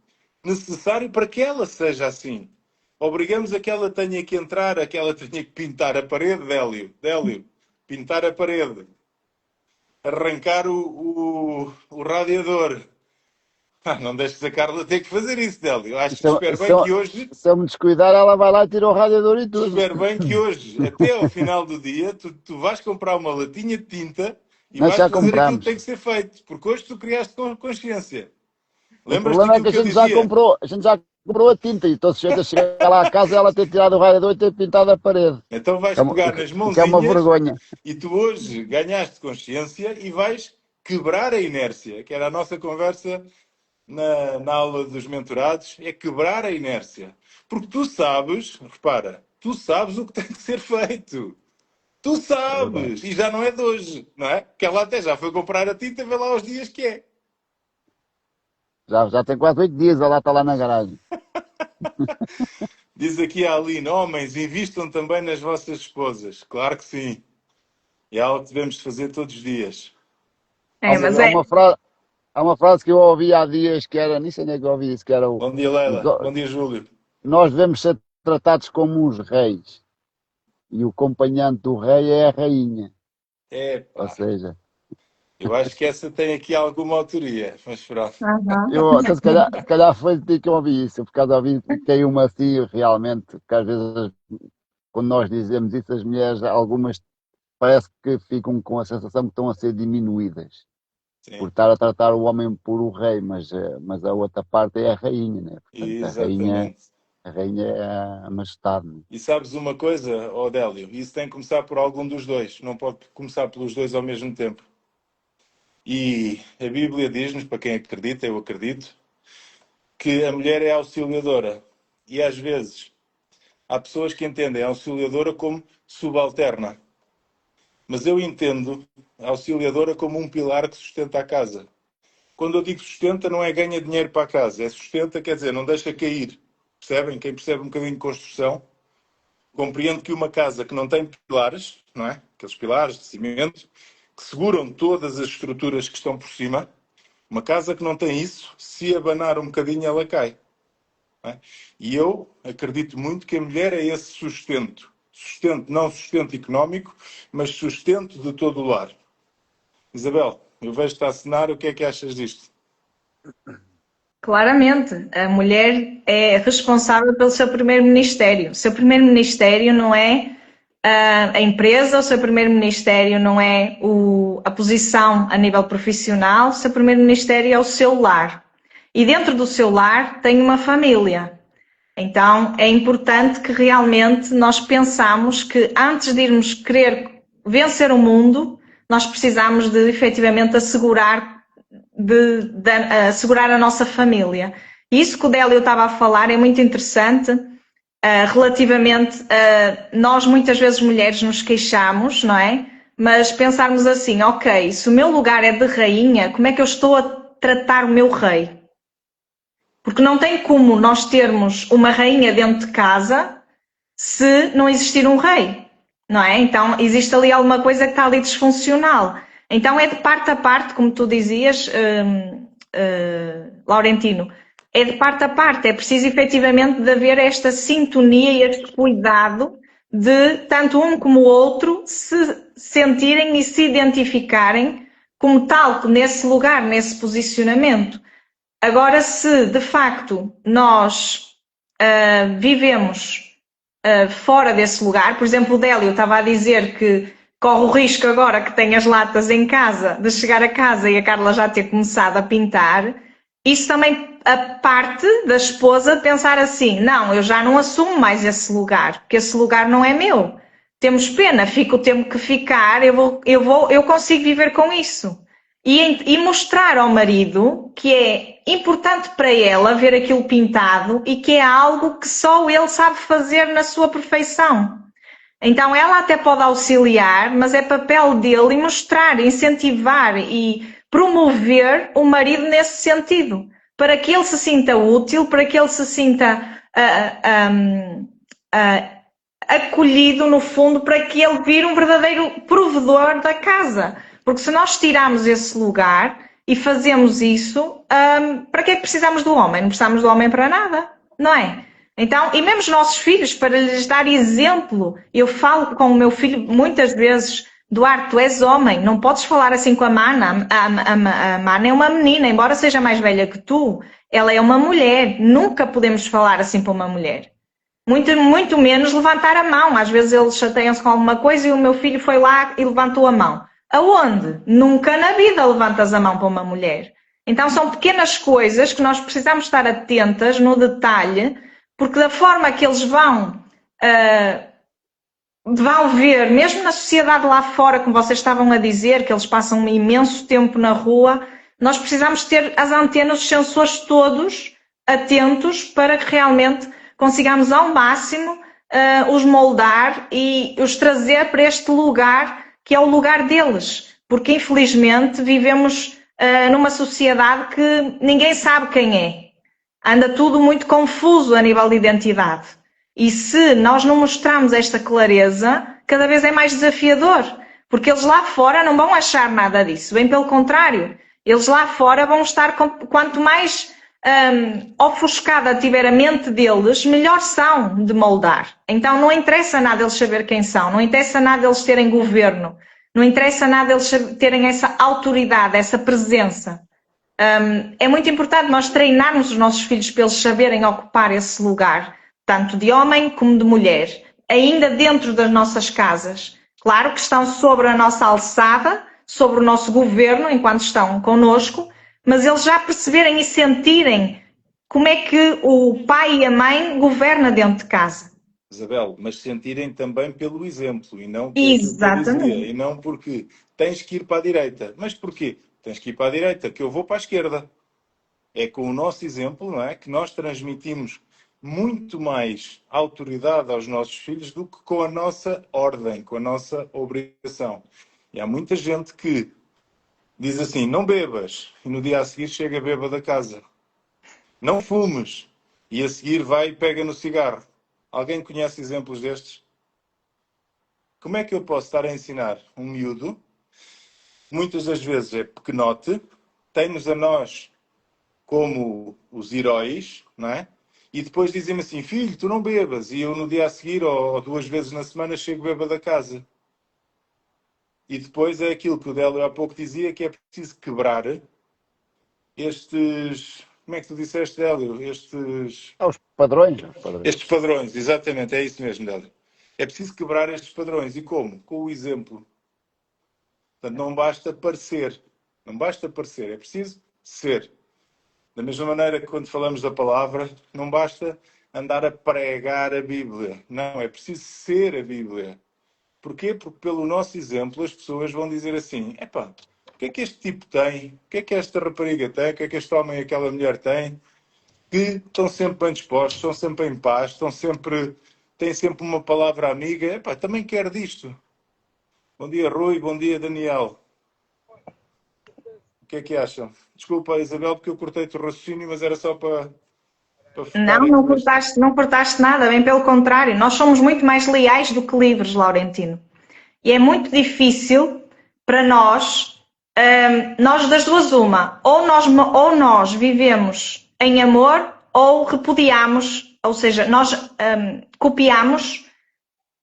necessário para que ela seja assim. Obrigamos a que ela tenha que entrar, a que ela tenha que pintar a parede, Délio, pintar a parede, arrancar o radiador. Não deixes a Carla ter que fazer isso, Délio. E Acho que se, eu- espero se, bem eu- que hoje, se eu me descuidar, ela vai lá e tira o radiador e tudo. espero bem que hoje, até ao final do dia, tu vais comprar uma latinha de tinta e Nós vais já fazer aquilo que compramos. tem que ser feito, porque hoje tu criaste consciência. O Lembras-te problema é daquilo que que eu dizia? a gente já comprou a tinta e estou sujeito a chegar lá à casa e ela ter tirado o radiador e ter pintado a parede. Então vais É pegar nas o que é uma mãozinhas vergonha. e tu hoje ganhaste consciência e vais quebrar a inércia, que era a nossa conversa na aula dos mentorados, é quebrar a inércia. Porque tu sabes, repara, tu sabes o que tem que ser feito. Tu É verdade. sabes, e já não é de hoje, não é? Que ela até já foi comprar a tinta, vê lá os dias que é. Já tem quase 8 dias, ela está lá na garagem. Diz aqui a Aline, homens, invistam também nas vossas esposas. Claro que sim. É algo que devemos fazer todos os dias. Há É, uma, mas há é. uma frase, há uma frase que eu ouvi há dias que era, nem sei nem é que eu ouvi isso, que era Bom dia, Leila. Bom dia, Júlio. nós devemos ser tratados como uns reis e o acompanhante do rei é a rainha. É, Ou pá. seja, Eu acho que essa tem aqui alguma autoria, mas pronto. então, se calhar foi de ti que eu ouvi isso, por causa ouvi tem uma assim realmente, que às vezes quando nós dizemos isso, as mulheres, algumas parece que ficam com a sensação que estão a ser diminuídas por Sim, estar a tratar o homem por o rei, mas a outra parte é a rainha, né? Portanto, exatamente. a rainha é a majestade, né? E sabes uma coisa, Odélio? Isso tem que começar por algum dos dois. Não pode começar pelos dois ao mesmo tempo. E a Bíblia diz-nos, para quem acredita, eu acredito, que a mulher é auxiliadora. E às vezes há pessoas que entendem a auxiliadora como subalterna. Mas eu entendo a auxiliadora como um pilar que sustenta a casa. Quando eu digo sustenta, não é ganha dinheiro para a casa. É sustenta, quer dizer, não deixa cair. Percebem? Quem percebe um bocadinho de construção, compreende que uma casa que não tem pilares, não é? Aqueles pilares de cimento, que seguram todas as estruturas que estão por cima, uma casa que não tem isso, se abanar um bocadinho, ela cai. Não é? E eu acredito muito que a mulher é esse sustento. Sustento, não sustento económico, mas sustento de todo o lar. Isabel, eu vejo-te a assinar, o que é que achas disto? Claramente, a mulher é responsável pelo seu primeiro ministério. O seu primeiro ministério não é a empresa, o seu primeiro ministério não é a posição a nível profissional, o seu primeiro ministério é o seu lar. E dentro do seu lar tem uma família. Então é importante que realmente nós pensamos que antes de irmos querer vencer o mundo, nós precisamos de efetivamente assegurar de assegurar a nossa família. Isso que o Délio estava a falar é muito interessante, relativamente a nós muitas vezes mulheres nos queixamos, não é? Mas pensarmos assim, ok, se o meu lugar é de rainha, como é que eu estou a tratar o meu rei? Porque não tem como nós termos uma rainha dentro de casa se não existir um rei, não é? Então existe ali alguma coisa que está ali disfuncional. Então é de parte a parte, como tu dizias, Laurentino, é de parte a parte, é preciso efetivamente de haver esta sintonia e este cuidado de tanto um como o outro se sentirem e se identificarem como tal, nesse lugar, nesse posicionamento. Agora, se de facto nós vivemos fora desse lugar, por exemplo, o Délio estava a dizer que corre o risco agora que tem as latas em casa, de chegar a casa e a Carla já ter começado a pintar, isso também a parte da esposa pensar assim, não, eu já não assumo mais esse lugar, porque esse lugar não é meu. Temos pena, fica o tempo que ficar, eu consigo viver com isso. E mostrar ao marido que é importante para ela ver aquilo pintado e que é algo que só ele sabe fazer na sua perfeição. Então ela até pode auxiliar, mas é papel dele e mostrar, incentivar e promover o marido nesse sentido, para que ele se sinta útil, para que ele se sinta acolhido no fundo, para que ele vire um verdadeiro provedor da casa. Porque se nós tirarmos esse lugar e fazemos isso, para que é que precisamos do homem? Não precisamos do homem para nada, não é? Então, e mesmo os nossos filhos, para lhes dar exemplo, eu falo com o meu filho muitas vezes, Duarte, tu és homem, não podes falar assim com a Mana. A Mana é uma menina, embora seja mais velha que tu, ela é uma mulher, nunca podemos falar assim para uma mulher. Muito menos levantar a mão. Às vezes eles chateiam-se com alguma coisa e o meu filho foi lá e levantou a mão. Aonde? Nunca na vida levantas a mão para uma mulher. Então são pequenas coisas que nós precisamos estar atentas no detalhe, porque da forma que eles vão ver, mesmo na sociedade lá fora, como vocês estavam a dizer, que eles passam um imenso tempo na rua, nós precisamos ter as antenas, os sensores todos atentos para que realmente consigamos ao máximo os moldar e os trazer para este lugar que é o lugar deles, porque infelizmente vivemos numa sociedade que ninguém sabe quem é. Anda tudo muito confuso a nível de identidade. E se nós não mostrarmos esta clareza, cada vez é mais desafiador, porque eles lá fora não vão achar nada disso, bem pelo contrário. Eles lá fora vão estar, quanto mais ofuscada tiver a mente deles, melhor são de moldar. Então não interessa nada eles saber quem são, não interessa nada eles terem governo, não interessa nada eles terem essa autoridade, essa presença. É muito importante nós treinarmos os nossos filhos para eles saberem ocupar esse lugar, tanto de homem como de mulher, ainda dentro das nossas casas. Claro que estão sobre a nossa alçada, sobre o nosso governo, enquanto estão connosco, mas eles já perceberem e sentirem como é que o pai e a mãe governam dentro de casa. Isabel, mas sentirem também pelo exemplo e não Exatamente. e não porque tens que ir para a direita. Mas porquê? Tens que ir para a direita, que eu vou para a esquerda. É com o nosso exemplo, não é, que nós transmitimos muito mais autoridade aos nossos filhos do que com a nossa ordem, com a nossa obrigação. E há muita gente que diz assim, não bebas, e no dia a seguir chega bêbado a casa. Não fumes, e a seguir vai e pega no cigarro. Alguém conhece exemplos destes? Como é que eu posso estar a ensinar um miúdo, muitas das vezes é pequenote, tem-nos a nós como os heróis, não é? E depois dizem-me assim, filho, tu não bebas. E eu no dia a seguir, ou 2 vezes na semana, chego bêbado a casa. E depois é aquilo que o Délio há pouco dizia, que é preciso quebrar estes... Como é que tu disseste, Délio? Os padrões. Os padrões. Estes padrões, exatamente, é isso mesmo, Délio. É preciso quebrar estes padrões. E como? Com o exemplo. Portanto, não basta parecer. Não basta parecer, é preciso ser. Da mesma maneira que quando falamos da palavra, não basta andar a pregar a Bíblia. Não, é preciso ser a Bíblia. Porquê? Porque pelo nosso exemplo as pessoas vão dizer assim, epá, O que é que este tipo tem? O que é que esta rapariga tem? O que é que este homem e aquela mulher têm? Que estão sempre bem dispostos, estão sempre em paz, têm sempre uma palavra amiga. Epá, também quero disto. Bom dia, Rui. Bom dia, Daniel. O que é que acham? Desculpa, Isabel, porque eu cortei-te o raciocínio, mas era só para focar Não, em que neste... não cortaste nada, bem pelo contrário. Nós somos muito mais leais do que livres, Laurentino. E é muito difícil para nós, nós das duas uma, ou nós vivemos em amor ou repudiamos, ou seja, nós copiamos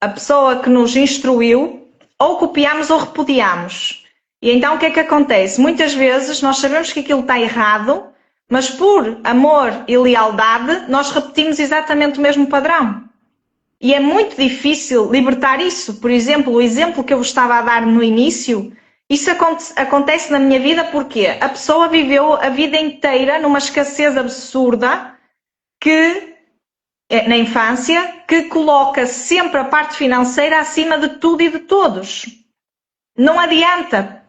a pessoa que nos instruiu, ou copiamos ou repudiamos. E então o que é que acontece? Muitas vezes nós sabemos que aquilo está errado, mas por amor e lealdade nós repetimos exatamente o mesmo padrão. E é muito difícil libertar isso. Por exemplo, o exemplo que eu vos estava a dar no início, isso acontece na minha vida porque a pessoa viveu a vida inteira numa escassez absurda na infância, que coloca sempre a parte financeira acima de tudo e de todos. Não adianta.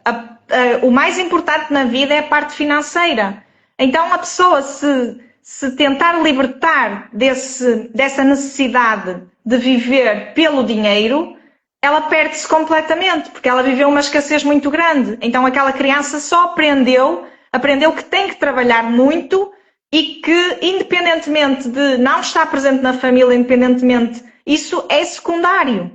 O mais importante na vida é a parte financeira. Então a pessoa se tentar libertar dessa necessidade de viver pelo dinheiro, ela perde-se completamente, porque ela viveu uma escassez muito grande. Então aquela criança só aprendeu que tem que trabalhar muito e que, independentemente de não estar presente na família, isso é secundário.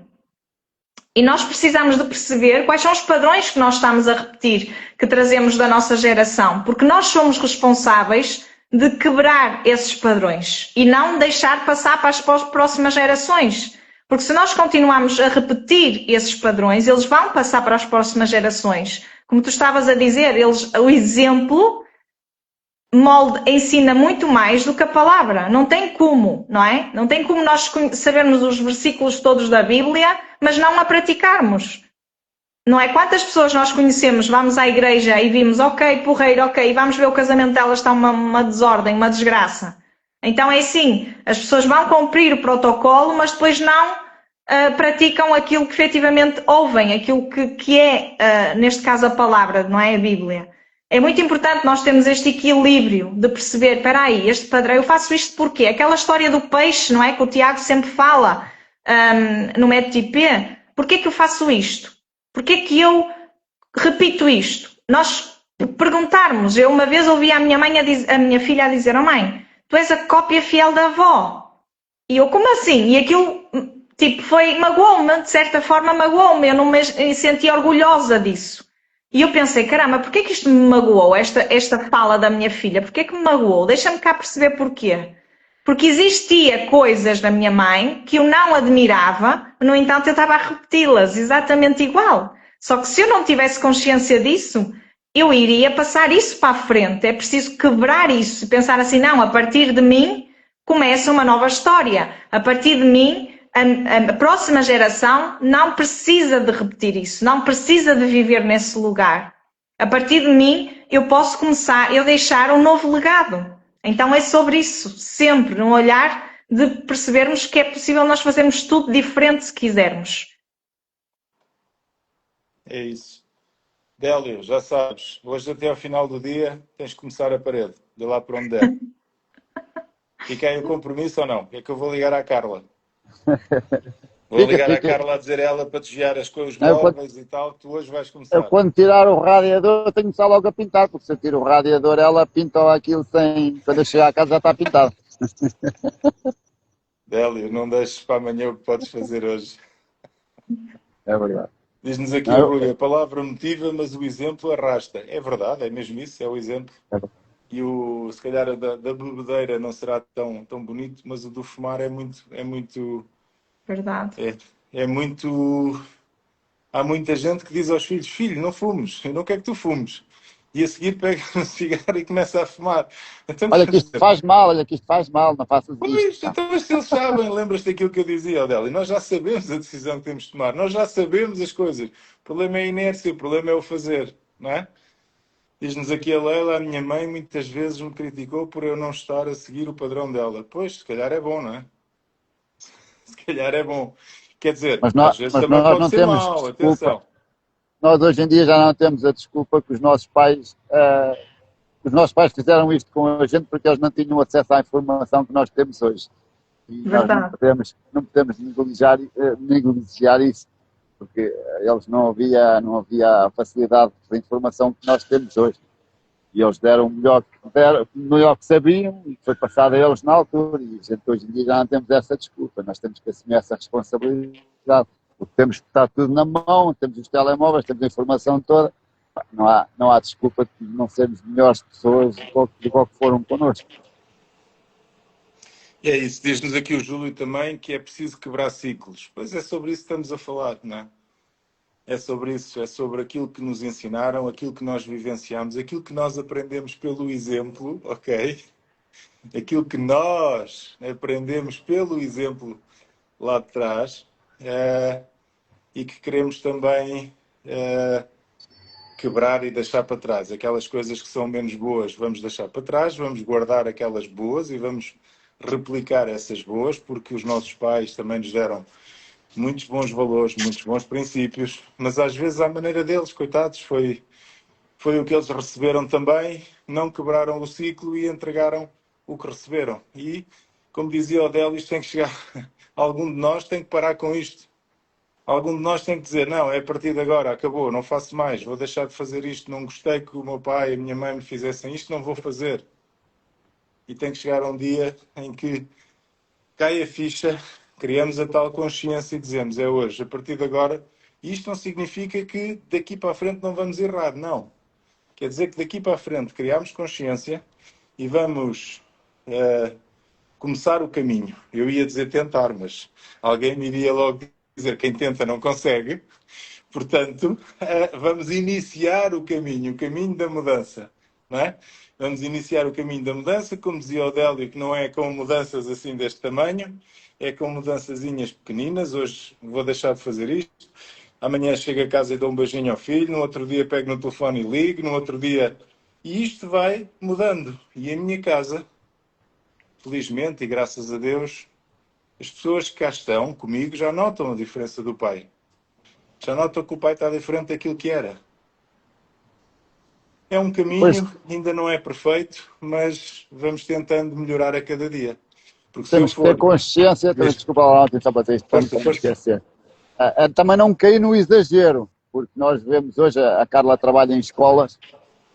E nós precisamos de perceber quais são os padrões que nós estamos a repetir, que trazemos da nossa geração, porque nós somos responsáveis de quebrar esses padrões e não deixar passar para as próximas gerações. Porque se nós continuarmos a repetir esses padrões, eles vão passar para as próximas gerações. Como tu estavas a dizer, o exemplo ensina muito mais do que a palavra. Não tem como, não é? Não tem como nós sabermos os versículos todos da Bíblia, mas não a praticarmos. Não é? Quantas pessoas nós conhecemos, vamos à igreja e vimos, ok, porreiro, ok, vamos ver o casamento delas, está uma desordem, uma desgraça. Então é assim, as pessoas vão cumprir o protocolo, mas depois não praticam aquilo que efetivamente ouvem, aquilo que é, neste caso, a palavra, não é? A Bíblia. É muito importante nós termos este equilíbrio de perceber, espera aí, este padrão, eu faço isto porquê? Aquela história do peixe, não é? Que o Tiago sempre fala no método IP. Porquê que eu faço isto? Porquê que eu repito isto? Nós perguntarmos, eu uma vez ouvi a minha filha a dizer, oh mãe, tu és a cópia fiel da avó. E eu, como assim? E aquilo, magoou-me, de certa forma magoou-me, eu não me senti orgulhosa disso. E eu pensei, caramba, porquê que isto me magoou, esta fala da minha filha? Porquê que me magoou? Deixa-me cá perceber porquê. Porque existia coisas da minha mãe que eu não admirava, no entanto eu estava a repeti-las exatamente igual. Só que se eu não tivesse consciência disso, eu iria passar isso para a frente. É preciso quebrar isso e pensar assim, não, a partir de mim começa uma nova história. A partir de mim, a próxima geração não precisa de repetir isso, não precisa de viver nesse lugar. A partir de mim, eu posso começar, eu deixar um novo legado. Então é sobre isso, sempre, no olhar de percebermos que é possível nós fazermos tudo diferente se quisermos. É isso. Délio, já sabes, hoje até ao final do dia tens de começar a parede, de lá para onde der. Fica aí o compromisso ou não? É que eu vou ligar à Carla. Vou ligar à Carla a dizer a ela para desviar os móveis e tal, tu hoje vais começar. Eu quando tirar o radiador eu tenho que começar logo a pintar, porque se eu tiro o radiador ela pinta aquilo quando eu chegar a casa já está pintado. Délio, não deixes para amanhã o que podes fazer hoje. É verdade. Diz-nos aqui o Rui, a palavra motiva, mas o exemplo arrasta. É verdade, é mesmo isso, é o exemplo. E se calhar da bebedeira não será tão bonito, mas o do fumar é muito Verdade. É muito... Há muita gente que diz aos filhos, filho, não fumes, eu não quero que tu fumes. E a seguir pega um cigarro e começa a fumar. Então, olha que isto faz mal, não faças pois, isto. então mas se eles sabem, lembras-te daquilo que eu dizia, Odélia, nós já sabemos a decisão que temos de tomar, nós já sabemos as coisas. O problema é a inércia, o problema é o fazer, não é? Diz-nos aqui a Leila, a minha mãe muitas vezes me criticou por eu não estar a seguir o padrão dela. Pois, se calhar é bom, não é? Se calhar é bom. Quer dizer, às vezes também pode ser mau, atenção. nós hoje em dia já não temos a desculpa que os nossos pais fizeram isto com a gente porque eles não tinham acesso à informação que nós temos hoje. E nós Verdade. não podemos negligenciar isso, porque não havia a facilidade de informação que nós temos hoje. E eles deram o melhor que sabiam e foi passado a eles na altura. E a gente hoje em dia já não temos essa desculpa, nós temos que assumir essa responsabilidade. Porque temos que estar tudo na mão, temos os telemóveis, temos a informação toda. Não há desculpa de não sermos melhores pessoas do que foram connosco. E é isso, diz-nos aqui o Júlio também que é preciso quebrar ciclos. Pois é sobre isso que estamos a falar, não é? É sobre isso, é sobre aquilo que nos ensinaram, aquilo que nós vivenciamos, aquilo que nós aprendemos pelo exemplo, ok? Aquilo que nós aprendemos pelo exemplo lá de trás e que queremos também quebrar e deixar para trás. Aquelas coisas que são menos boas vamos deixar para trás, vamos guardar aquelas boas e vamos replicar essas boas, porque os nossos pais também nos deram muitos bons valores, muitos bons princípios, mas às vezes à maneira deles, coitados, foi o que eles receberam também, não quebraram o ciclo e entregaram o que receberam. E, como dizia o Odélio, isto tem que chegar, algum de nós tem que parar com isto. Algum de nós tem que dizer, não, é a partir de agora, acabou, não faço mais, vou deixar de fazer isto, não gostei que o meu pai e a minha mãe me fizessem isto, não vou fazer. E tem que chegar um dia em que cai a ficha, criamos a tal consciência e dizemos, é hoje, a partir de agora. E isto não significa que daqui para a frente não vamos errar, não. Quer dizer que daqui para a frente criamos consciência e vamos começar o caminho. Eu ia dizer tentar, mas alguém me iria logo dizer, quem tenta não consegue. Portanto, vamos iniciar o caminho da mudança, não é? Vamos iniciar o caminho da mudança, como dizia o Odélio, que não é com mudanças assim deste tamanho, é com mudançazinhas pequeninas. Hoje vou deixar de fazer isto, amanhã chego a casa e dou um beijinho ao filho, no outro dia pego no telefone e ligo, no outro dia... E isto vai mudando. E em minha casa, felizmente e graças a Deus, as pessoas que cá estão comigo já notam a diferença do pai. Já notam que o pai está diferente daquilo que era. É um caminho, ainda não é perfeito, mas vamos tentando melhorar a cada dia. Porque temos que ter consciência, também, desculpa lá, só para dizer isto, para não esquecer. Também não cair no exagero, porque nós vemos hoje, a Carla trabalha em escolas,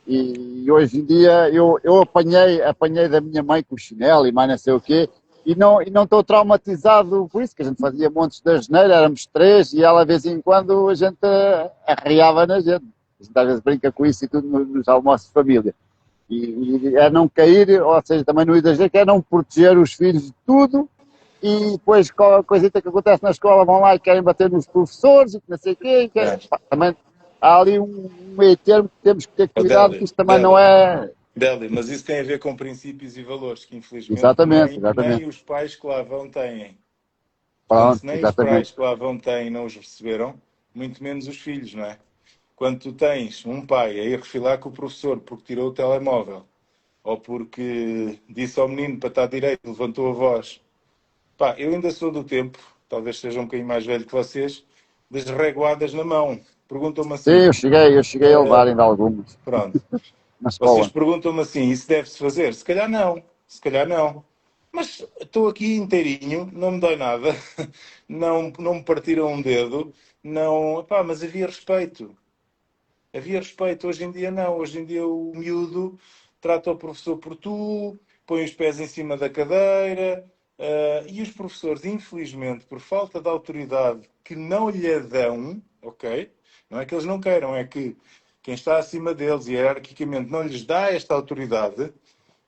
e hoje em dia eu apanhei da minha mãe com o chinelo e mais não sei o quê, e não estou traumatizado por isso, que a gente fazia montes de asneira, éramos 3, e ela de vez em quando a gente arriava na gente. A gente às vezes brinca com isso e tudo nos almoços de família. E é não cair, ou seja, também no exagero, que é não proteger os filhos de tudo, e depois qualquer coisita que acontece na escola vão lá e querem bater nos professores e não sei o quê. Também há ali um meio termo que temos que ter cuidado, que isto também não é... Délia, mas isso tem a ver com princípios e valores que infelizmente nem os pais que lá vão têm. Portanto, se nem os pais que lá vão têm não os receberam, muito menos os filhos, não é? Quando tu tens um pai a ir refilar com o professor porque tirou o telemóvel ou porque disse ao menino para estar direito, levantou a voz. Pá, eu ainda sou do tempo, talvez seja um bocadinho mais velho que vocês, das reguadas na mão. Perguntam-me assim... Sim, eu cheguei a levar ainda algumas. Pronto. Vocês perguntam-me assim, isso deve-se fazer? Se calhar não. Mas estou aqui inteirinho, não me dói nada, não me partiram um dedo, não... Pá, mas havia respeito. Hoje em dia não. Hoje em dia o miúdo trata o professor por tu, põe os pés em cima da cadeira, e os professores, infelizmente, por falta de autoridade que não lhe dão, ok? Não é que eles não queiram, é que quem está acima deles e hierarquicamente não lhes dá esta autoridade,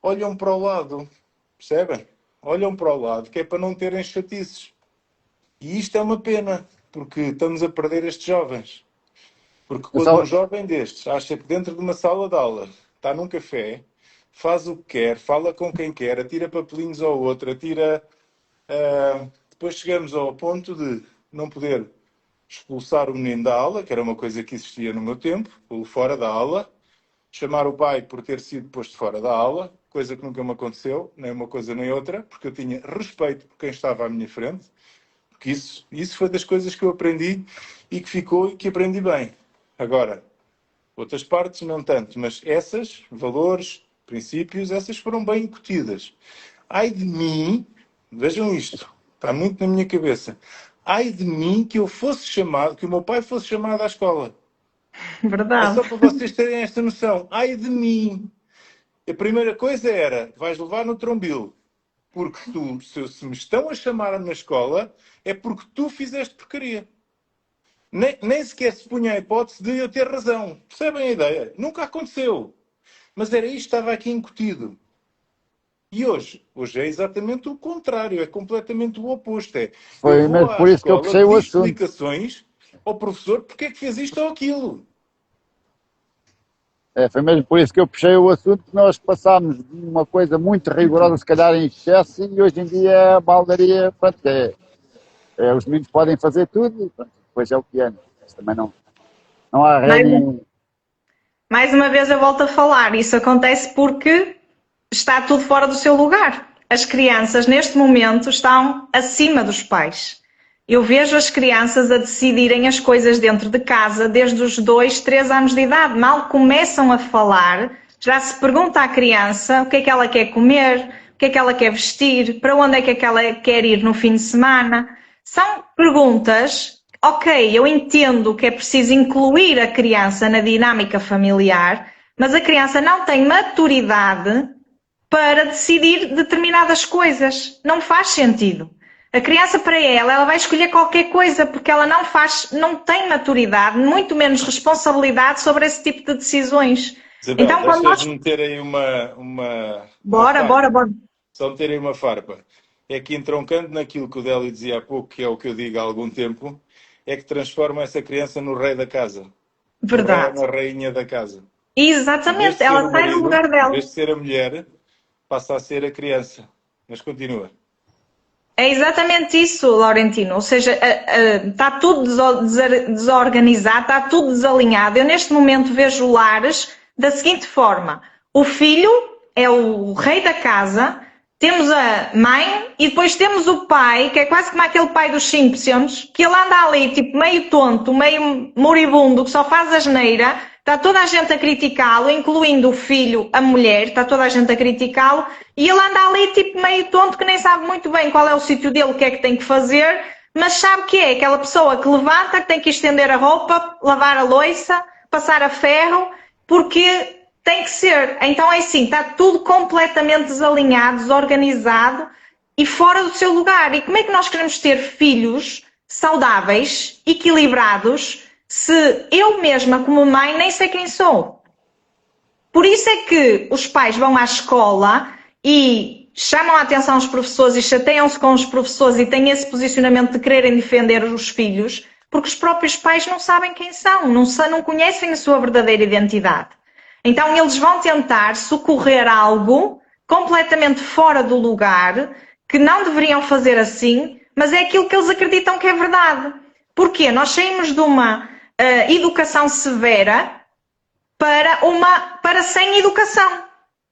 olham para o lado, percebem? Olham para o lado, que é para não terem chatices. E isto é uma pena, porque estamos a perder estes jovens. Porque quando um jovem destes acha que dentro de uma sala de aula está num café, faz o que quer, fala com quem quer, atira papelinhos ao outro, depois chegamos ao ponto de não poder expulsar o menino da aula, que era uma coisa que existia no meu tempo, ou fora da aula, chamar o pai por ter sido posto fora da aula, coisa que nunca me aconteceu, nem uma coisa nem outra, porque eu tinha respeito por quem estava à minha frente, porque isso foi das coisas que eu aprendi e que ficou e que aprendi bem. Agora, outras partes não tanto, mas essas, valores, princípios, essas foram bem incutidas. Ai de mim, vejam isto, está muito na minha cabeça. Ai de mim que eu fosse chamado, que o meu pai fosse chamado à escola. É Verdade. só para vocês terem esta noção. Ai de mim. A primeira coisa era, vais levar no trombil. Porque tu, se me estão a chamar na escola, é porque tu fizeste porcaria. Nem sequer se punha a hipótese de eu ter razão. Percebem a ideia? Nunca aconteceu. Mas era isto que estava aqui incutido. E hoje é exatamente o contrário, é completamente o oposto. Eu Foi vou mesmo à por isso que eu escola puxei o pedir assunto. explicações ao professor porque é que fez isto ou aquilo. Foi mesmo por isso que eu puxei o assunto, que nós passámos de uma coisa muito rigorosa, se calhar em excesso, e hoje em dia a baldaria, pronto, os meninos podem fazer tudo, e pronto, depois é o que é. Mas também não há ré nem... Mais uma vez eu volto a falar, isso acontece porque está tudo fora do seu lugar. As crianças, neste momento, estão acima dos pais. Eu vejo as crianças a decidirem as coisas dentro de casa desde os 2, 3 anos de idade. Mal começam a falar, já se pergunta à criança o que é que ela quer comer, o que é que ela quer vestir, para onde é que ela quer ir no fim de semana. São perguntas, ok, eu entendo que é preciso incluir a criança na dinâmica familiar, mas a criança não tem maturidade para decidir determinadas coisas. Não faz sentido. A criança, para ela vai escolher qualquer coisa porque ela não tem maturidade, muito menos responsabilidade sobre esse tipo de decisões. Isabel, Então, quando deixas-me nós... meter aí uma Bora. farpa. Só meter aí uma farpa. É que entroncando naquilo que o Délio dizia há pouco, que é o que eu digo há algum tempo, é que transforma essa criança no rei da casa. Verdade. Na rainha da casa. Exatamente, ela sai no lugar dela. Em vez de ser a mulher, passa a ser a criança. Mas continua. É exatamente isso, Laurentino. Ou seja, está tudo desorganizado, está tudo desalinhado. Eu, neste momento, vejo lares da seguinte forma: o filho é o rei da casa, temos a mãe e depois temos o pai, que é quase como aquele pai dos Simpsons, que ele anda ali, tipo, meio tonto, meio moribundo, que só faz asneira. Está toda a gente a criticá-lo, incluindo o filho, a mulher, está toda a gente a criticá-lo, e ele anda ali tipo meio tonto que nem sabe muito bem qual é o sítio dele, o que é que tem que fazer, mas sabe que é aquela pessoa que levanta, que tem que estender a roupa, lavar a louça, passar a ferro, porque tem que ser. Então é assim, está tudo completamente desalinhado, desorganizado e fora do seu lugar. E como é que nós queremos ter filhos saudáveis, equilibrados, se eu mesma, como mãe, nem sei quem sou? Por isso é que os pais vão à escola e chamam a atenção aos professores e chateiam-se com os professores e têm esse posicionamento de quererem defender os filhos, porque os próprios pais não sabem quem são, não conhecem a sua verdadeira identidade. Então eles vão tentar socorrer algo completamente fora do lugar, que não deveriam fazer assim, mas é aquilo que eles acreditam que é verdade. Porquê? Nós saímos de uma educação severa para sem educação.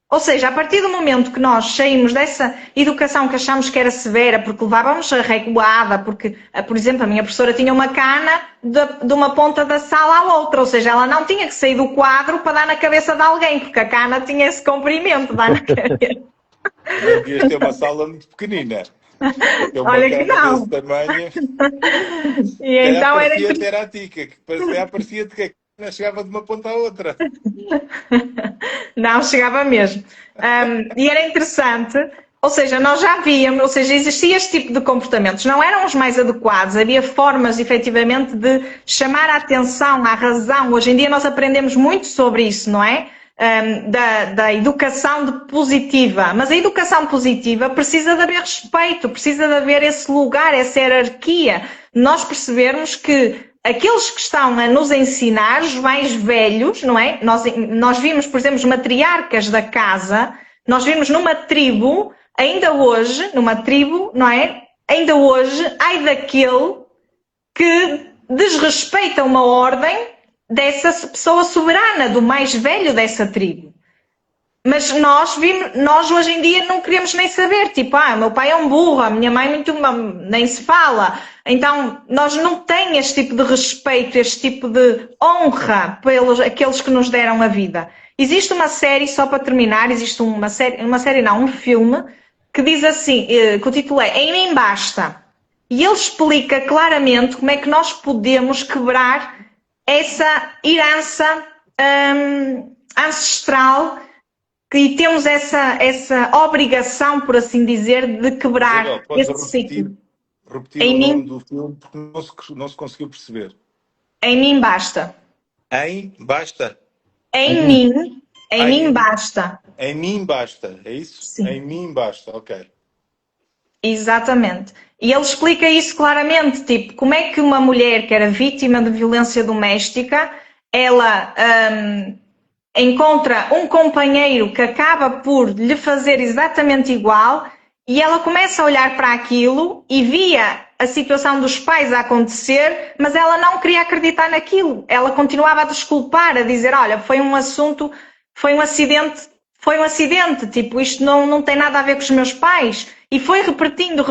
Ou seja, a partir do momento que nós saímos dessa educação que achamos que era severa, porque levávamos a recuada, porque, por exemplo, a minha professora tinha uma cana de uma ponta da sala à outra, ou seja, ela não tinha que sair do quadro para dar na cabeça de alguém, porque a cana tinha esse comprimento de dar na cabeça. Não devias ter uma sala muito pequenina. Olha que não. Desse tamanho. E então era a tica, que parecia que a cana chegava de uma ponta à outra. Não, chegava mesmo. E era interessante, ou seja, nós já víamos, ou seja, existia este tipo de comportamentos, não eram os mais adequados, havia formas, efetivamente, de chamar a atenção à razão. Hoje em dia nós aprendemos muito sobre isso, não é? Da educação positiva, mas a educação positiva precisa de haver respeito, precisa de haver esse lugar, essa hierarquia, nós percebermos que aqueles que estão a nos ensinar, os mais velhos, não é? Nós vimos, por exemplo, os matriarcas da casa, nós vimos numa tribo, ainda hoje, numa tribo, não é? Ainda hoje, ai daquele que desrespeita uma ordem dessa pessoa soberana, do mais velho dessa tribo. Mas nós hoje em dia não queremos nem saber, tipo, o meu pai é um burro, a minha mãe nem se fala. Então, nós não temos este tipo de respeito, este tipo de honra pelos aqueles que nos deram a vida. Existe uma série, só para terminar, existe um filme, que diz assim, que o título é Em Mim Basta. E ele explica claramente como é que nós podemos quebrar essa herança ancestral e temos essa obrigação, por assim dizer, de quebrar Isabel, podes esse ciclo. repetir Em o nome mim, do filme porque não se conseguiu perceber. em mim basta. Basta. Em mim, em mim basta. Em mim basta, é isso? Sim. Em mim basta, ok. Exatamente. E ele explica isso claramente, tipo, como é que uma mulher que era vítima de violência doméstica, ela encontra um companheiro que acaba por lhe fazer exatamente igual e ela começa a olhar para aquilo e via a situação dos pais a acontecer, mas ela não queria acreditar naquilo. Ela continuava a desculpar, a dizer, olha, foi um acidente, tipo, isto não tem nada a ver com os meus pais. E foi repetindo,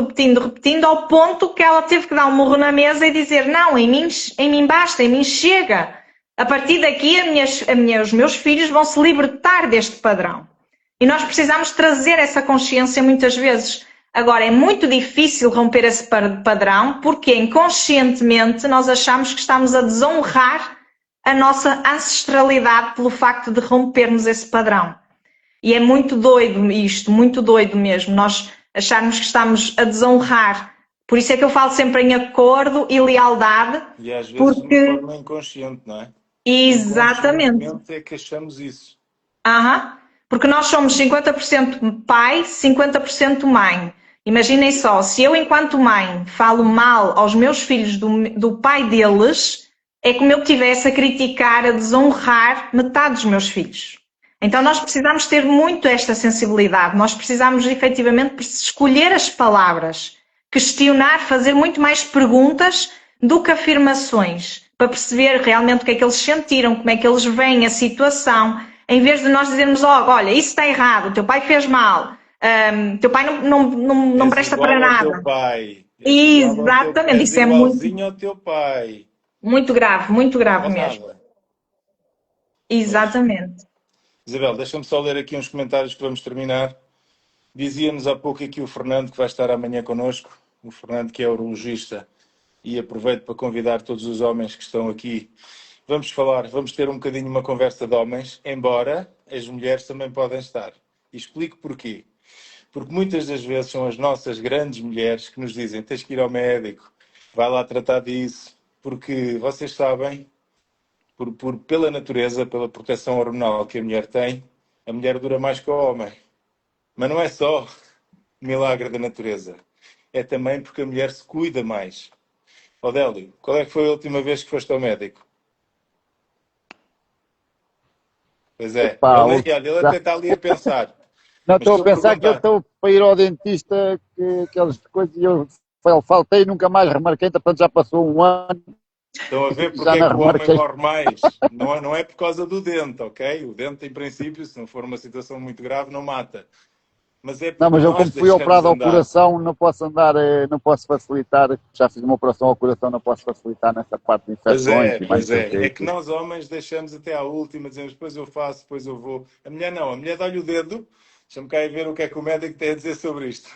ao ponto que ela teve que dar um murro na mesa e dizer, não, em mim basta, em mim chega. A partir daqui, os meus filhos vão se libertar deste padrão. E nós precisamos trazer essa consciência muitas vezes. Agora, é muito difícil romper esse padrão, porque inconscientemente nós achamos que estamos a desonrar a nossa ancestralidade pelo facto de rompermos esse padrão. E é muito doido isto, muito doido mesmo, nós acharmos que estamos a desonrar. Por isso é que eu falo sempre em acordo e lealdade. E às vezes porque... de forma inconsciente, não é? Exatamente. É que achamos isso. Porque nós somos 50% pai, 50% mãe. Imaginem só, se eu enquanto mãe falo mal aos meus filhos do pai deles, é como eu estivesse a criticar, a desonrar metade dos meus filhos. Então nós precisamos ter muito esta sensibilidade, nós precisamos efetivamente escolher as palavras, questionar, fazer muito mais perguntas do que afirmações, para perceber realmente o que é que eles sentiram, como é que eles veem a situação, em vez de nós dizermos, olha, isso está errado, o teu pai fez mal, o teu pai não presta para nada. Teu pai. Exatamente, isso é igualzinho ao teu pai. Muito grave mesmo. Nada. Exatamente. Isabel, deixa-me só ler aqui uns comentários que vamos terminar. Dizia-nos há pouco aqui o Fernando, que vai estar amanhã connosco, o Fernando que é urologista, e aproveito para convidar todos os homens que estão aqui. Vamos ter um bocadinho uma conversa de homens, embora as mulheres também podem estar. E explico porquê. Porque muitas das vezes são as nossas grandes mulheres que nos dizem, tens que ir ao médico, vai lá tratar disso, porque vocês sabem, pela natureza, pela proteção hormonal que a mulher tem, a mulher dura mais que o homem. Mas não é só milagre da natureza. É também porque a mulher se cuida mais. Odélio, qual é que foi a última vez que foste ao médico? Pois é. Ele até está ali a pensar. Não, estou a pensar que eu estou para ir ao dentista, que aquelas coisas, eu faltei e nunca mais remarquei, portanto já passou um ano. Estão a ver porque é que o homem morre mais. Não é por causa do dente, ok? O dente, em princípio, se não for uma situação muito grave, não mata. Mas é porque eu como fui operado ao coração, não posso andar, não posso facilitar, já fiz uma operação ao coração, não posso facilitar nessa parte de infecções. Pois é. É que nós homens deixamos até à última, dizemos depois eu faço, depois eu vou. A mulher não, a mulher dá-lhe o dedo, deixa-me cá ver o que é que o médico tem a dizer sobre isto.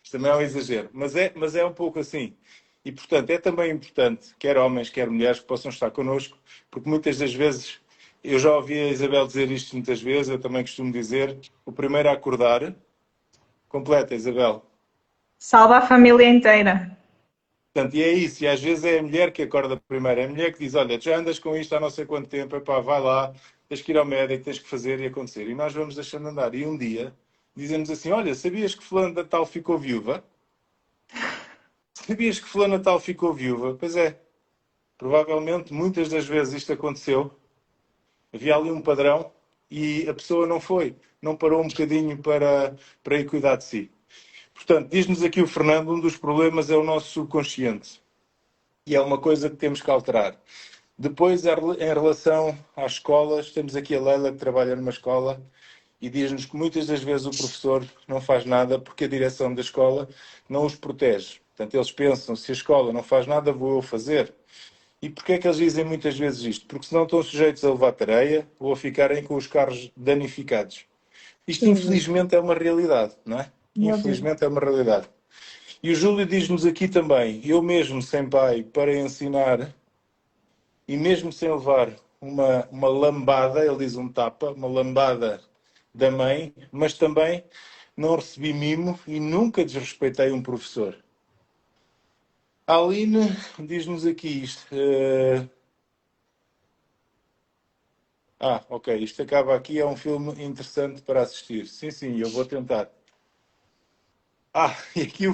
Isto também é um exagero, mas é um pouco assim. E, portanto, é também importante, quer homens, quer mulheres, que possam estar connosco, porque muitas das vezes, eu já ouvi a Isabel dizer isto muitas vezes, eu também costumo dizer, o primeiro a acordar, completa, Isabel. Salva a família inteira. Portanto, e é isso, e às vezes é a mulher que acorda primeiro, é a mulher que diz, olha, já andas com isto há não sei quanto tempo, epá, vai lá, tens que ir ao médico, tens que fazer e acontecer. E nós vamos deixando andar. E um dia, dizemos assim, olha, sabias que fulano da tal ficou viúva? Sabias que fulano tal ficou viúva? Pois é. Provavelmente, muitas das vezes isto aconteceu. Havia ali um padrão e a pessoa não foi. Não parou um bocadinho para ir cuidar de si. Portanto, diz-nos aqui o Fernando, um dos problemas é o nosso subconsciente. E é uma coisa que temos que alterar. Depois, em relação às escolas, temos aqui a Leila que trabalha numa escola e diz-nos que muitas das vezes o professor não faz nada porque a direção da escola não os protege. Portanto, eles pensam, se a escola não faz nada, vou eu fazer. E porquê é que eles dizem muitas vezes isto? Porque senão estão sujeitos a levar tareia ou a ficarem com os carros danificados. Isto, infelizmente, é uma realidade, não é? Infelizmente, é uma realidade. E o Júlio diz-nos aqui também, eu mesmo sem pai para ensinar, e mesmo sem levar uma lambada, ele diz um tapa, uma lambada da mãe, mas também não recebi mimo e nunca desrespeitei um professor. A Aline diz-nos aqui isto. Ok, isto acaba aqui, é um filme interessante para assistir. Sim, sim, eu vou tentar. E aqui o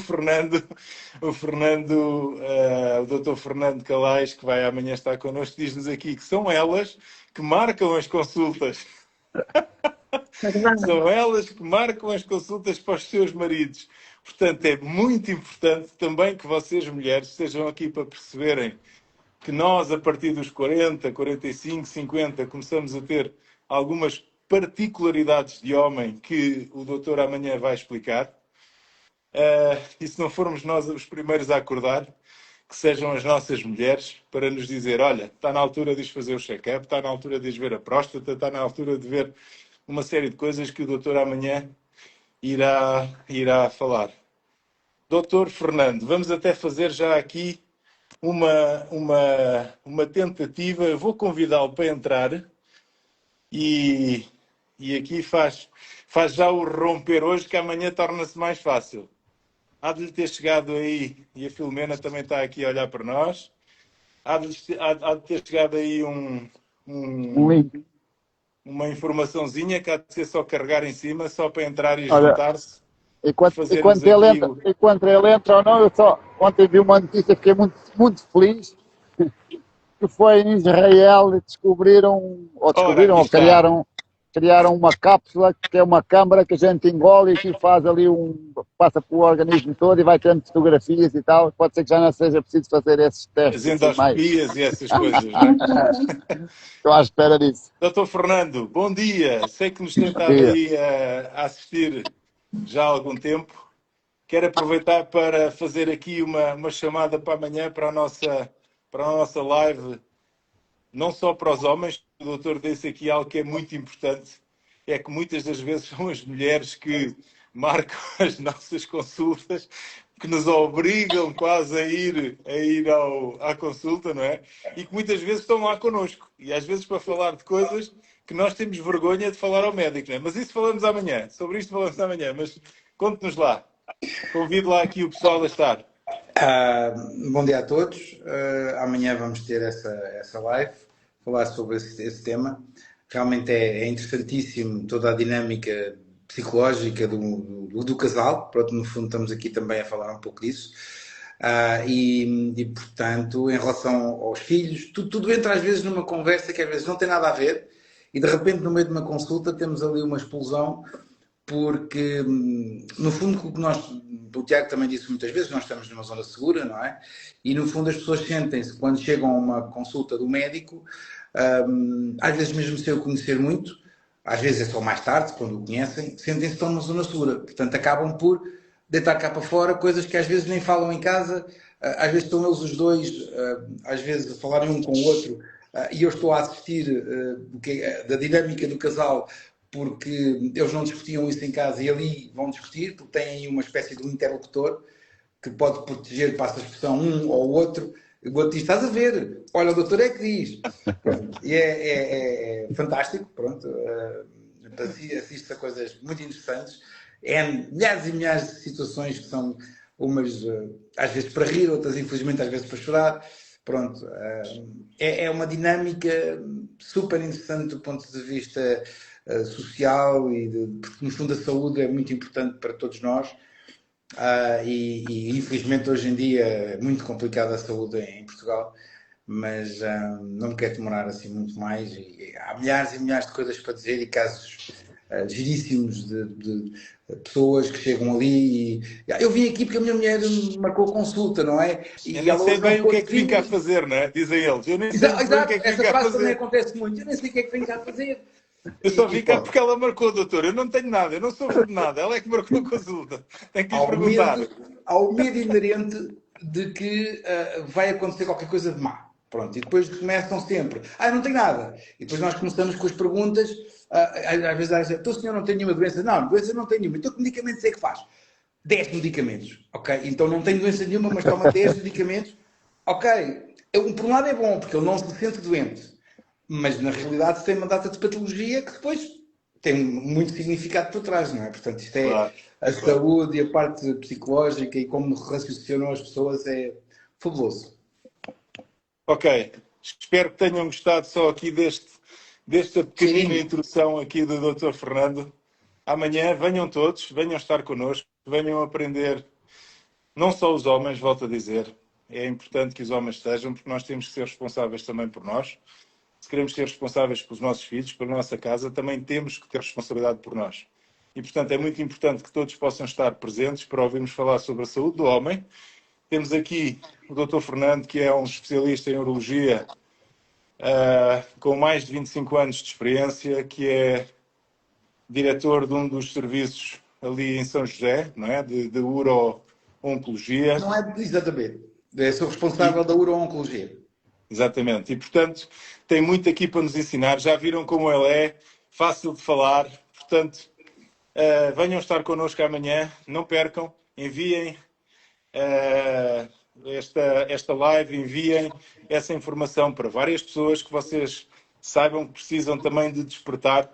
doutor Fernando Calais, que vai amanhã estar connosco, diz-nos aqui que são elas que marcam as consultas. São elas que marcam as consultas para os seus maridos. Portanto, é muito importante também que vocês, mulheres, estejam aqui para perceberem que nós, a partir dos 40, 45, 50, começamos a ter algumas particularidades de homem que o doutor amanhã vai explicar. E se não formos nós os primeiros a acordar, que sejam as nossas mulheres para nos dizer, olha, está na altura de ir fazer o check-up, está na altura de ir ver a próstata, está na altura de ver uma série de coisas que o doutor amanhã irá falar. Doutor Fernando, vamos até fazer já aqui uma tentativa. Eu vou convidá-lo para entrar e aqui faz já o romper hoje, que amanhã torna-se mais fácil. Há de lhe ter chegado aí, e a Filomena também está aqui a olhar para nós, há de ter chegado aí um link. Uma informaçãozinha que há de ser só carregar em cima, só para entrar e juntar-se. Enquanto ele entra ou não, eu só ontem vi uma notícia, fiquei muito, muito feliz, que foi em Israel, descobriram ou criaram uma cápsula que é uma câmara que a gente engole e que faz ali passa pelo organismo todo e vai tendo fotografias e tal. Pode ser que já não seja preciso fazer esses testes. As endoscopias e essas coisas, não é? Estou à espera disso. Doutor Fernando, bom dia. Sei que nos tem estado aí a assistir já há algum tempo. Quero aproveitar para fazer aqui uma chamada para amanhã, para a nossa live, não só para os homens. O doutor disse aqui algo que é muito importante, é que muitas das vezes são as mulheres que marcam as nossas consultas, que nos obrigam quase a ir à consulta, não é? E que muitas vezes estão lá connosco. E às vezes para falar de coisas que nós temos vergonha de falar ao médico, não é? Mas isso falamos amanhã. Sobre isto falamos amanhã. Mas conte-nos lá. Convido lá aqui o pessoal a estar. Bom dia a todos. Amanhã vamos ter essa live, falar sobre esse tema. Realmente é interessantíssimo toda a dinâmica psicológica do casal. Pronto, no fundo estamos aqui também a falar um pouco disso. Portanto, em relação aos filhos, tudo entra às vezes numa conversa que às vezes não tem nada a ver e de repente no meio de uma consulta temos ali uma explosão, porque no fundo o Tiago também disse muitas vezes, nós estamos numa zona segura, não é? E no fundo as pessoas sentem-se, quando chegam a uma consulta do médico, às vezes mesmo sem o conhecer muito, às vezes é só mais tarde, quando o conhecem, sentem-se que estão numa zona segura. Portanto, acabam por deitar cá para fora coisas que às vezes nem falam em casa, às vezes estão eles os dois, às vezes a falarem um com o outro, e eu estou a assistir da dinâmica do casal, porque eles não discutiam isso em casa e ali vão discutir, porque têm uma espécie de um interlocutor que pode proteger, passa a expressão, um ou outro. O outro diz, estás a ver, olha, o doutor é que diz. Pronto. E é fantástico, pronto. Assiste a coisas muito interessantes. Milhares e milhares de situações que são umas, às vezes para rir, outras, infelizmente, às vezes para chorar. Pronto. É uma dinâmica super interessante do ponto de vista social porque, no fundo, a saúde é muito importante para todos nós. Infelizmente hoje em dia é muito complicada a saúde em Portugal, mas não me quero demorar assim muito mais. Há milhares e milhares de coisas para dizer e casos giríssimos de pessoas que chegam ali eu vim aqui porque a minha mulher marcou consulta, não é? Eu nem sei bem o que é que vim cá fazer, não é? Dizem eles. Eu nem sei bem o que é que vim cá fazer. Também acontece muito. Eu nem sei o que é que vim cá fazer. Eu só E vi cá pronto. porque ela marcou, doutor. Eu não tenho nada, eu não sofro de nada. Ela é que marcou a consulta. Tenho que lhe perguntar. Ao medo inerente de que vai acontecer qualquer coisa de má. Pronto, e depois começam sempre, não tenho nada. E depois nós começamos com as perguntas, às vezes, então o senhor não tem nenhuma doença? Não, doença não tem nenhuma. Então que medicamentos é que faz? 10 medicamentos, ok? Então não tem doença nenhuma, mas toma 10 medicamentos. Ok, por um lado é bom, porque ele não se sente doente. Mas na realidade tem uma data de patologia que depois tem muito significado por trás, não é? Portanto, isto é Claro, a claro. saúde e a parte psicológica e como raciocinam as pessoas é fabuloso. Ok, espero que tenham gostado só aqui desta pequenina Sim. introdução aqui do Dr. Fernando. Amanhã venham todos, venham estar connosco, venham aprender, não só os homens, volto a dizer, é importante que os homens estejam, porque nós temos que ser responsáveis também por nós. Se queremos ser responsáveis pelos nossos filhos, pela nossa casa, também temos que ter responsabilidade por nós. E, portanto, é muito importante que todos possam estar presentes para ouvirmos falar sobre a saúde do homem. Temos aqui o Dr. Fernando, que é um especialista em urologia, com mais de 25 anos de experiência, que é diretor de um dos serviços ali em São José, não é? De uro-oncologia. Não é exatamente. Eu sou responsável da uro-oncologia. Exatamente. E, portanto, tem muito aqui para nos ensinar. Já viram como ele é, fácil de falar. Portanto, venham estar connosco amanhã. Não percam. Enviem esta live, enviem essa informação para várias pessoas que vocês saibam que precisam também de despertar.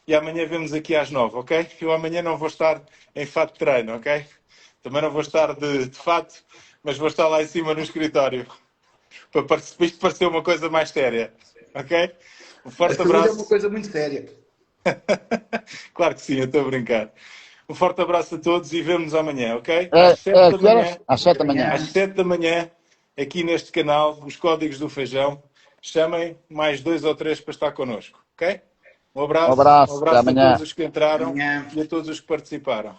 E amanhã vemos aqui às 9, ok? Eu amanhã não vou estar em fato de treino, ok? Também não vou estar de fato, mas vou estar lá em cima no escritório. Para isto parecer uma coisa mais séria, ok? Um A forte saúde é abraço. uma coisa muito séria. Claro que sim, eu estou a brincar. Um forte abraço a todos e vemo-nos amanhã, ok? É, Às 7 da que horas? manhã. Às 7 da manhã. Às 7 da manhã, aqui neste canal, os Códigos do Feijão. Chamem mais 2 ou 3 para estar connosco, ok? Um abraço. Um abraço, até a amanhã. todos os que entraram Amanhã. e a todos os que participaram.